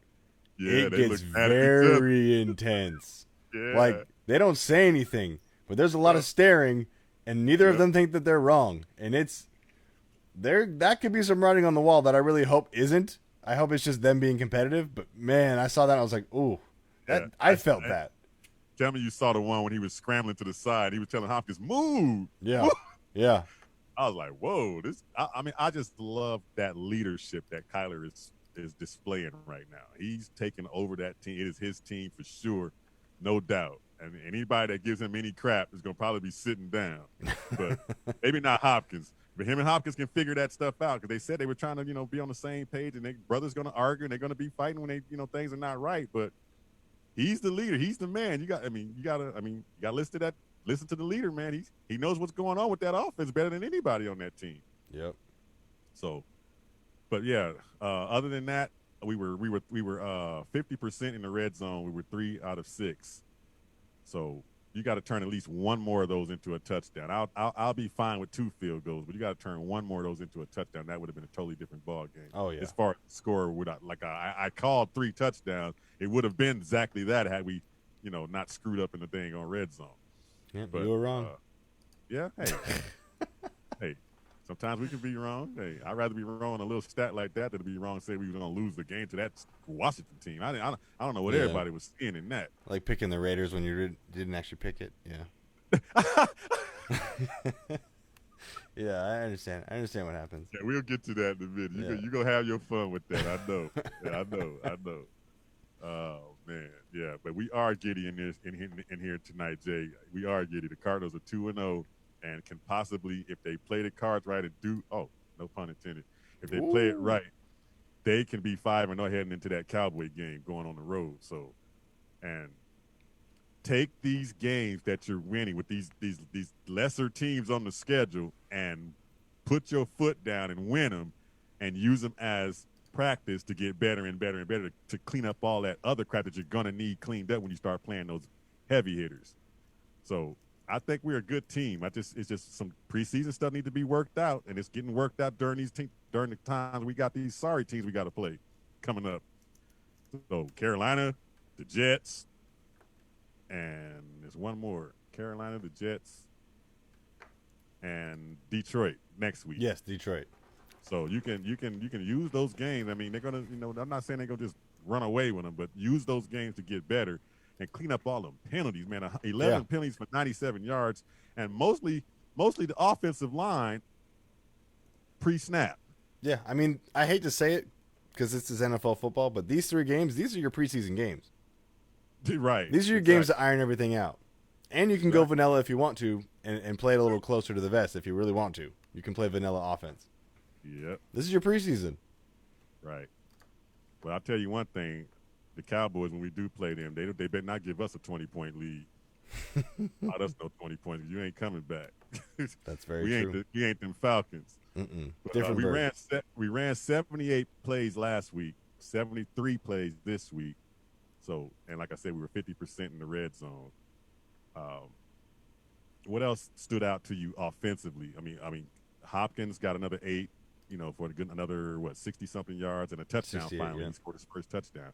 it gets very intense. Yeah. Like, they don't say anything, but there's a lot of staring, and neither of them think that they're wrong. And that could be some writing on the wall that I really hope isn't. I hope it's just them being competitive. But, man, I saw that and I was like, ooh, I felt that. Tell me you saw the one when he was scrambling to the side. He was telling Hopkins, "Move." Yeah. Move. Yeah. I was like, whoa. I mean, I just love that leadership that Kyler is displaying right now. He's taking over that team. It is his team for sure, no doubt. And anybody that gives him any crap is going to probably be sitting down. But maybe not Hopkins. But him and Hopkins can figure that stuff out, because they said they were trying to, be on the same page, and their brother's going to argue, and they're going to be fighting when they, things are not right. But he's the leader. He's the man. You got to listen to the leader, man. He knows what's going on with that offense better than anybody on that team. Yep. So, but yeah, other than that, we were 50% in the red zone. We were 3 out of 6. So you got to turn at least one more of those into a touchdown. I'll be fine with 2 field goals, but you got to turn one more of those into a touchdown. That would have been a totally different ball game. Oh yeah. As far as the score, I called 3 touchdowns. It would have been exactly that had we, not screwed up in the thing on red zone. Yeah, but you were wrong. Yeah. Hey, hey. Sometimes we can be wrong. Hey, I'd rather be wrong on a little stat like that than to be wrong and say we were going to lose the game to that Washington team. I don't know what everybody was seeing in that. Like picking the Raiders when you didn't actually pick it. Yeah. Yeah, I understand. I understand what happens. Yeah, we'll get to that in a minute. You're going to have your fun with that. I know. Yeah, I know. Oh, man. Yeah, but we are giddy in here tonight, Jay. We are giddy. The Cardinals are 2-0. And can possibly, if they play the cards right and no pun intended, if they play it right, they can be 5-0 heading into that Cowboy game going on the road. So, and take these games that you're winning with these lesser teams on the schedule and put your foot down and win them and use them as practice to get better and better and better to clean up all that other crap that you're going to need cleaned up when you start playing those heavy hitters. So I think we're a good team. It's just some preseason stuff need to be worked out, and it's getting worked out during the times we got these sorry teams we got to play coming up. So Carolina, the Jets, and there's one more. Carolina, the Jets, and Detroit next week. Yes, Detroit. So you can use those games. I mean, they're gonna, I'm not saying they're gonna just run away with them, but use those games to get better and clean up all them penalties, man. 11 penalties for 97 yards, and mostly the offensive line pre-snap. Yeah, I mean, I hate to say it because this is NFL football, but these 3 games, these are your preseason games. Right. These are your games to iron everything out. And you can go vanilla if you want to and play it a little closer to the vest if you really want to. You can play vanilla offense. Yep. This is your preseason. Right. Well, I'll tell you one thing. The Cowboys, when we do play them, they better not give us a 20-point lead. Not us no 20 points. You ain't coming back. That's very true. We ain't them Falcons. But, Different we ran 78 plays last week, 73 plays this week. So, and like I said, we were 50% in the red zone. What else stood out to you offensively? I mean, Hopkins got another 8, for another 60-something yards and a touchdown. Finally, he scored his first touchdown.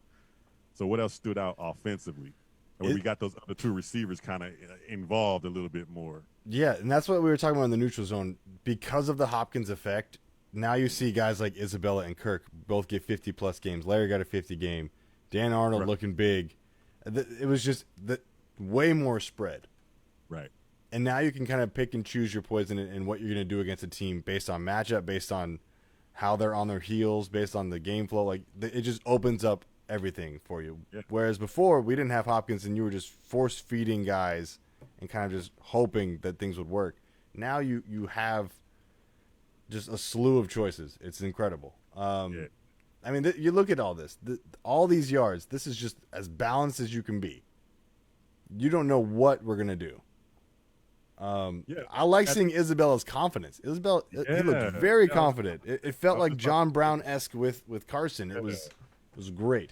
So, what else stood out offensively? And we got those other 2 receivers kind of involved a little bit more. Yeah, and that's what we were talking about in the neutral zone. Because of the Hopkins effect, now you see guys like Isabella and Kirk both get 50-plus games. Larry got a 50 game. Dan Arnold looking big. It was just way more spread. Right. And now you can kind of pick and choose your poison and what you're going to do against a team based on matchup, based on how they're on their heels, based on the game flow. Like, it just opens up everything for you. Yeah. Whereas before, we didn't have Hopkins, and you were just force-feeding guys and kind of just hoping that things would work. Now you have just a slew of choices. It's incredible. I mean, you look at all this. All these yards, this is just as balanced as you can be. You don't know what we're going to do. I like seeing Isabella's confidence. Isabella, he looked very confident. It felt like John Brown-esque with Carson. It was great.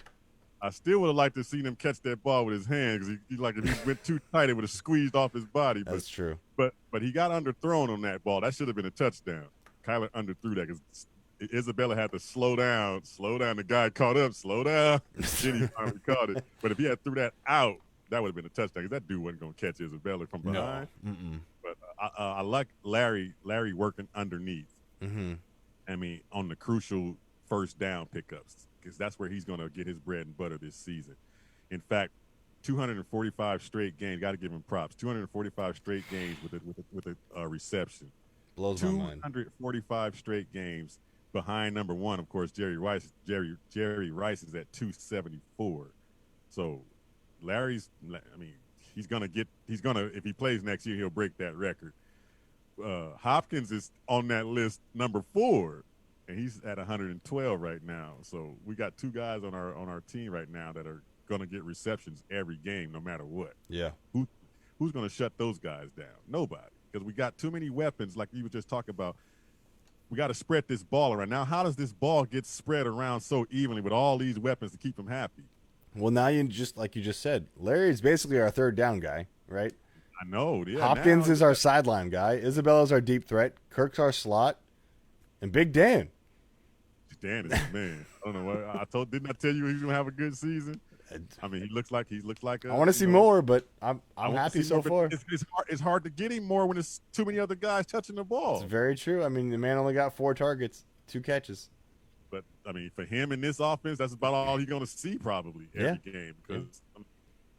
I still would have liked to see him catch that ball with his hand because if he went too tight, it would have squeezed off his body. That's true. But he got underthrown on that ball. That should have been a touchdown. Kyler underthrew that because Isabella had to slow down. The guy caught up. Slow down. Then he finally caught it. But if he had threw that out, that would have been a touchdown because that dude wasn't going to catch Isabella from behind. No. But I like Larry working underneath. Mm-hmm. I mean, on the crucial first down pickups because that's where he's going to get his bread and butter this season. In fact, 245 straight games. Got to give him props. 245 straight games with a reception. Blows my mind. 245 straight games behind number 1, of course, Jerry Rice. Jerry Rice is at 274. So Larry's, I mean, he's gonna if he plays next year, he'll break that record. Hopkins is on that list number 4, and he's at 112 right now. So we got 2 guys on our team right now that are gonna get receptions every game, no matter what. Yeah. Who's gonna shut those guys down? Nobody, because we got too many weapons, like you were just talking about. We got to spread this ball around. Now, how does this ball get spread around so evenly with all these weapons to keep them happy? Well, now like you just said, Larry's basically our third down guy, right? I know. Yeah, Hopkins is our sideline guy. Isabella's our deep threat. Kirk's our slot, and Big Dan. Dan is the man. I don't know what didn't I tell you he's gonna have a good season? I mean, he looks like I want to see more, but I'm happy so far. It's hard to get him more when there's too many other guys touching the ball. It's very true. I mean, the man only got 4 targets, 2 catches. But I mean, for him in this offense, that's about all he's going to see probably every game. Because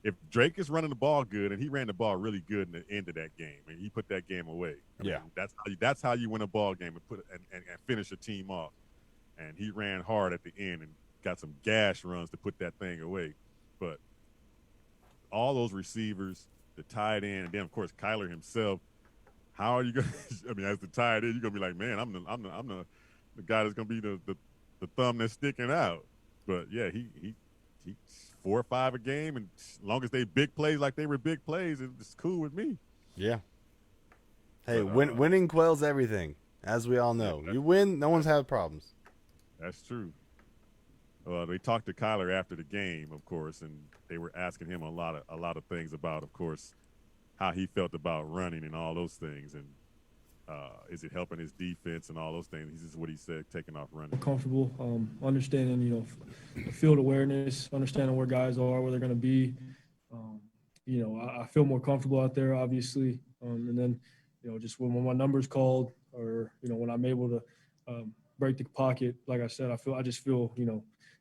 if Drake is running the ball good, and he ran the ball really good in the end of that game, and he put that game away. I mean, that's how you win a ball game and finish a team off. And he ran hard at the end and got some gash runs to put that thing away. But all those receivers, the tight end, and then of course Kyler himself. How are you going? I mean, as the tight end, you're gonna be like, man, I'm the guy that's gonna be the thumb that's sticking out. But yeah, he 4 or 5 a game, and as long as they big plays like they were big plays, it's cool with me. Yeah. Hey, winning quells everything, as we all know. You win, no one's had problems. That's true. They talked to Kyler after the game, of course, and they were asking him a lot of things about, of course, how he felt about running and all those things, and is it helping his defense and all those things. This is what he said, taking off running. Comfortable, understanding, the field awareness, understanding where guys are, where they're going to be. I feel more comfortable out there, obviously, and then, just when my number's called, or when I'm able to break the pocket, like I said, I just feel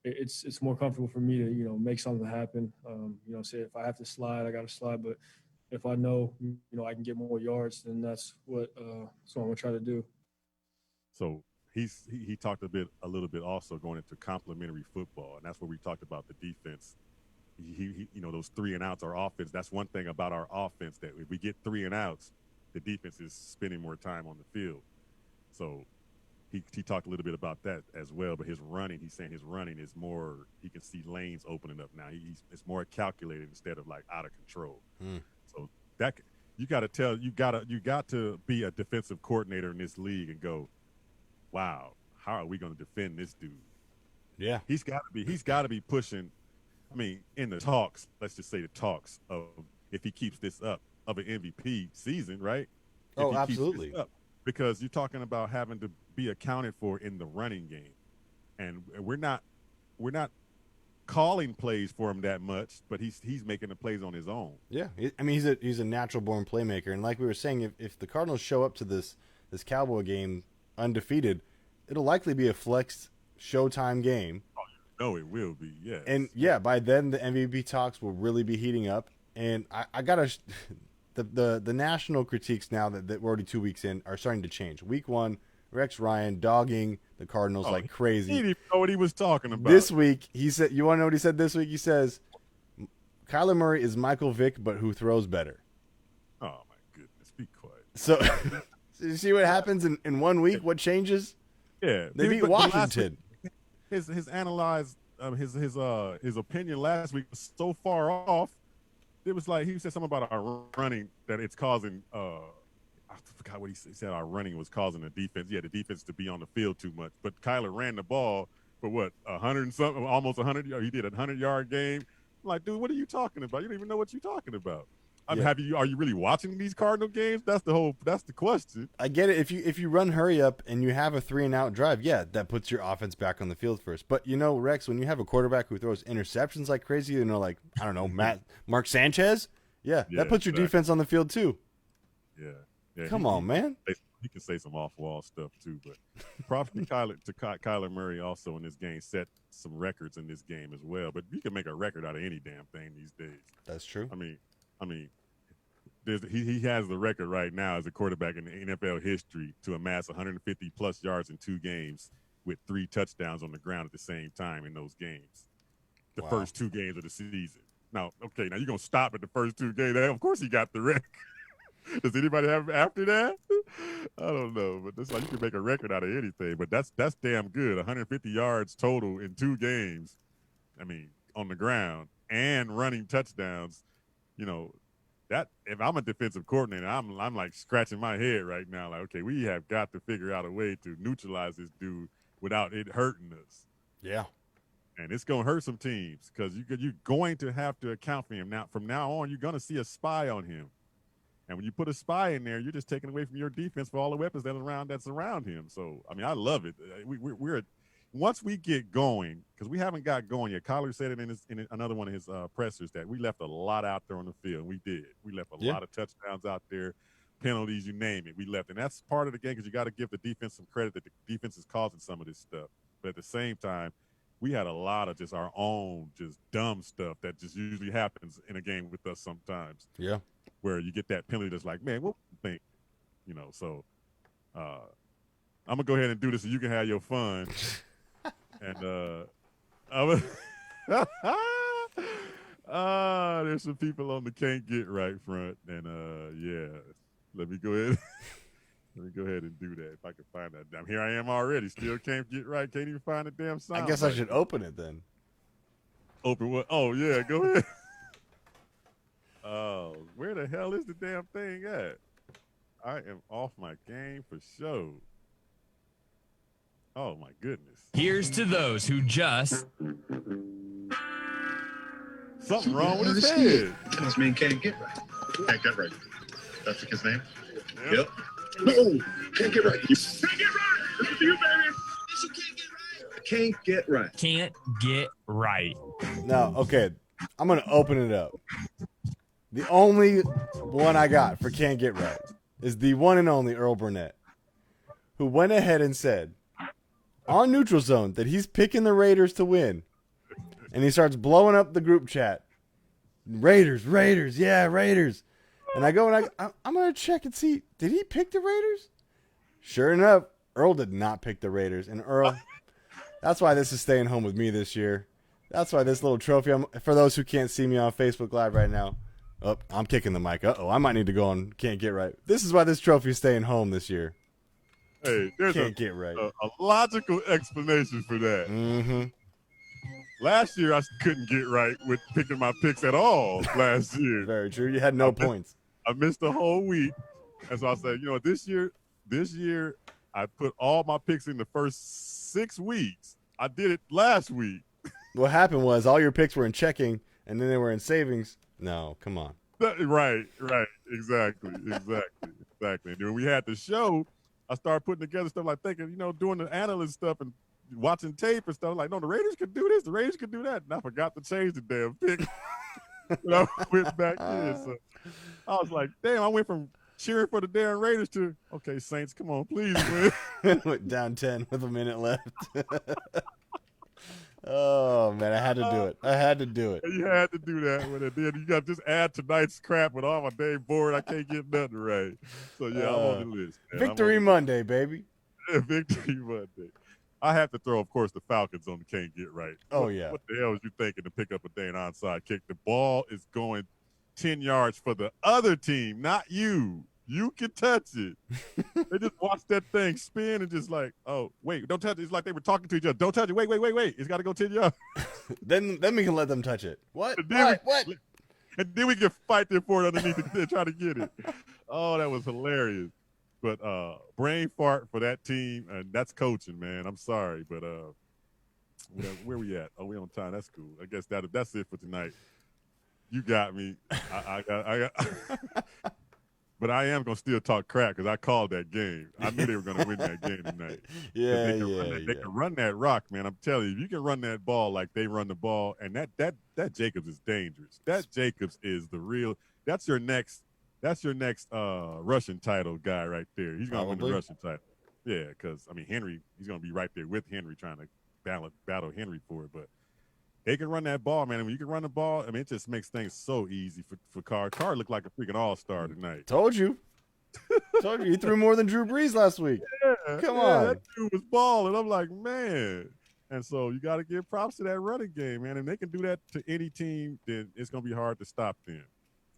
it's more comfortable for me to make something happen. Say if I have to slide, I got to slide, but if I know I can get more yards, then that's what I'm gonna try to do. So he talked a little bit also going into complementary football, and that's where we talked about the defense. He those 3 and outs, our offense. That's one thing about our offense, that if we get 3 and outs, the defense is spending more time on the field. So he talked a little bit about that as well. But he's saying his running is more. He can see lanes opening up now. It's more calculated instead of like out of control. So that you got to be a defensive coordinator in this league and go, wow, how are we going to defend this dude? Yeah, he's got to be pushing. I mean, in the talks, let's just say the talks of if he keeps this up of an MVP season, right? Oh, absolutely. Because you're talking about having to be accounted for in the running game, and we're not calling plays for him that much, but he's making the plays on his own. Yeah, I mean he's a natural born playmaker, and like we were saying, if the Cardinals show up to this Cowboy game undefeated, it'll likely be a flex Showtime game. No, it will be, yes. And yeah, by then the MVP talks will really be heating up. And I gotta the national critiques now that we're already 2 weeks in are starting to change. Week 1, Rex Ryan dogging the Cardinals like crazy. He didn't even know what he was talking about. This week he said, you want to know what he said this week? He says, Kyler Murray is Michael Vick, but who throws better. Oh my goodness, be quiet. So you see what happens in 1 week? What changes? Yeah, they beat Washington. His analyzed his opinion last week was so far off. It was like he said something about our running that it's causing. I forgot what he said. Our running was causing the defense. Yeah, the defense to be on the field too much. But Kyler ran the ball for what 100 and something, almost 100. He did a 100-yard game. I'm like, dude, what are you talking about? You don't even know what you're talking about. I mean, are you really watching these Cardinal games? That's the question. I get it. If you run hurry up and you have a 3-and-out drive, yeah, that puts your offense back on the field first. But Rex, when you have a quarterback who throws interceptions like crazy, like I don't know, Mark Sanchez, that puts your defense on the field too. Yeah. Come on, man. He can say some off-wall stuff too, but probably Kyler Murray also in this game set some records in this game as well. But you can make a record out of any damn thing these days. That's true. I mean, he has the record right now as a quarterback in the NFL history to amass 150-plus yards in 2 games with 3 touchdowns on the ground at the same time in those games. The first 2 games of the season. Now you're going to stop at the first 2 games. Of course he got the record. Does anybody have after that? I don't know, but it's like you can make a record out of anything. But that's damn good. 150 yards total in 2 games. I mean, on the ground and running touchdowns. That if I'm a defensive coordinator, I'm like scratching my head right now. Like, okay, we have got to figure out a way to neutralize this dude without it hurting us. Yeah. And it's going to hurt some teams because you're going to have to account for him. Now, from now on, you're going to see a spy on him. And when you put a spy in there, you're just taking away from your defense for all the weapons that's around him. So, I mean, I love it. We're once we get going, because we haven't got going yet. Kyler said it in another one of his pressers that we left a lot out there on the field. We did. We left a lot of touchdowns out there, penalties, you name it. We left. And that's part of the game because you got to give the defense some credit that the defense is causing some of this stuff. But at the same time, we had a lot of just our own just dumb stuff that just usually happens in a game with us sometimes. Yeah. Where you get that penalty that's like, man, what do you think? So I'm going to go ahead and do this so you can have your fun. And there's some people on the can't get right front. And let me go ahead. Let me go ahead and do that if I can find that. Damn, here I am already. Still can't get right. Can't even find the damn sound. I guess I should open it then. Open what? Oh, yeah, go ahead. Oh, where the hell is the damn thing at? I am off my game for sure. Oh, my goodness. Here's to those who just something wrong with his head. Tells me can't get right. Can't get right. That's the kid's name? Yep. No, can't get right. You can't get right. This is you, baby. Can't get right. Can't get right. Now, okay, I'm going to open it up. The only one I got for can't get right is the one and only Earl Burnett, who went ahead and said on Neutral Zone that he's picking the Raiders to win. And he starts blowing up the group chat. Raiders, yeah, Raiders. And I go and I'm going to check and see, did he pick the Raiders? Sure enough, Earl did not pick the Raiders. And Earl, that's why this is staying home with me this year. That's why this little trophy, for those who can't see me on Facebook Live right now, I'm kicking the mic. I might need to go on Can't Get Right. This is why this trophy is staying home this year. Hey, there's Can't get right. A logical explanation for that. Mm-hmm. Last year, I couldn't get right with picking my picks at all last year. Very true. You had no points. I missed the whole week. And so I said, this year, I put all my picks in the first 6 weeks. I did it last week. What happened was all your picks were in checking, and then they were in savings. No, come on. Right. Exactly. And when we had the show, I started putting together stuff like thinking, doing the analyst stuff and watching tape and stuff. Like, no, the Raiders could do this. The Raiders could do that. And I forgot to change the damn pick. I went back in. So I was like, damn, I went from cheering for the damn Raiders to, okay, Saints, come on, please win. Went down 10 with a minute left. Oh, man, I had to do it. You had to do that with it. Then you got to just add tonight's crap with all my damn board. I can't get nothing right. So, yeah, I'm on the list. Man. Victory Monday, baby. Yeah, Victory Monday. I have to throw, of course, the Falcons on the can't get right. Oh, yeah. What the hell was you thinking to pick up a dang onside kick? The ball is going 10 yards for the other team, not you. You can touch it. They just watched that thing spin and just like, oh, wait, don't touch it. It's like they were talking to each other. Don't touch it. Wait. It's got to go 10 yards. Then we can let them touch it. What? What? And then we can fight there for it underneath and try to get it. Oh, that was hilarious. But brain fart for that team, and that's coaching, man. I'm sorry, but where we at? Oh, we on time. That's cool. I guess that's it for tonight. You got me. I got. But I am going to still talk crap because I called that game. I knew they were going to win that game tonight. They can run that rock, man. I'm telling you, if you can run that ball like they run the ball, and that Jacobs is dangerous. That Jacobs is the real. That's your next Russian title guy right there. He's going to win the Russian title. Yeah, because, Henry, he's going to be right there with Henry trying to battle Henry for it. But they can run that ball, man. And when you can run the ball, it just makes things so easy for Carr. Carr looked like a freaking all-star tonight. Told you. He threw more than Drew Brees last week. Yeah, Come on. That dude was balling. I'm like, man. And so you got to give props to that running game, man. And they can do that to any team, then it's going to be hard to stop them.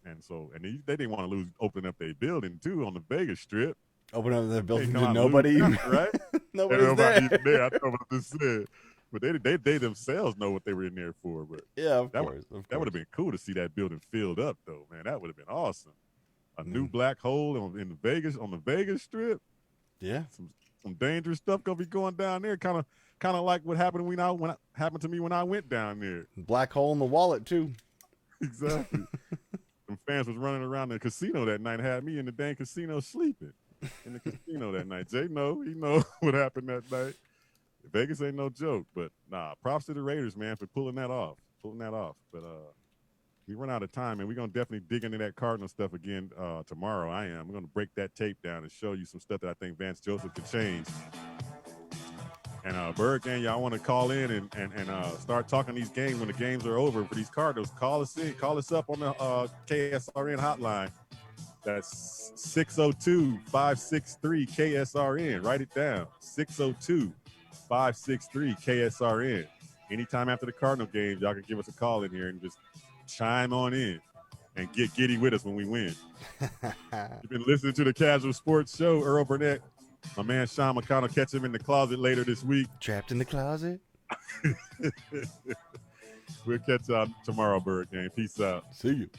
And so, they didn't want to open up their building, too, on the Vegas Strip. Open up their building to nobody. Right? Nobody's there. I know what I just said. But they themselves know what they were in there for. But yeah, of course. That would have been cool to see that building filled up, though, man. That would have been awesome. A new black hole on the Vegas Strip. Yeah, some dangerous stuff gonna be going down there. Kind of like what happened happened to me when I went down there. Black hole in the wallet too. Exactly. Some fans was running around the casino that night, had me in the dang casino sleeping in the casino that night. Jay he know what happened that night. Vegas ain't no joke, but props to the Raiders, man, for pulling that off. But we run out of time, and we're going to definitely dig into that Cardinal stuff again tomorrow. I'm going to break that tape down and show you some stuff that I think Vance Joseph could change. And Bird Gang, y'all want to call in and start talking these games when the games are over for these Cardinals. Call us up on the KSRN hotline. That's 602-563-KSRN. Write it down, 602-563-KSRN. Anytime after the Cardinal games, y'all can give us a call in here and just chime on in and get giddy with us when we win. You've been listening to the Kazual Sportz Show. Earl Burnett, my man Sean McConnell. Catch him in the closet later this week. Trapped in the closet. We'll catch y'all tomorrow, Bird Gang. Peace out. See you.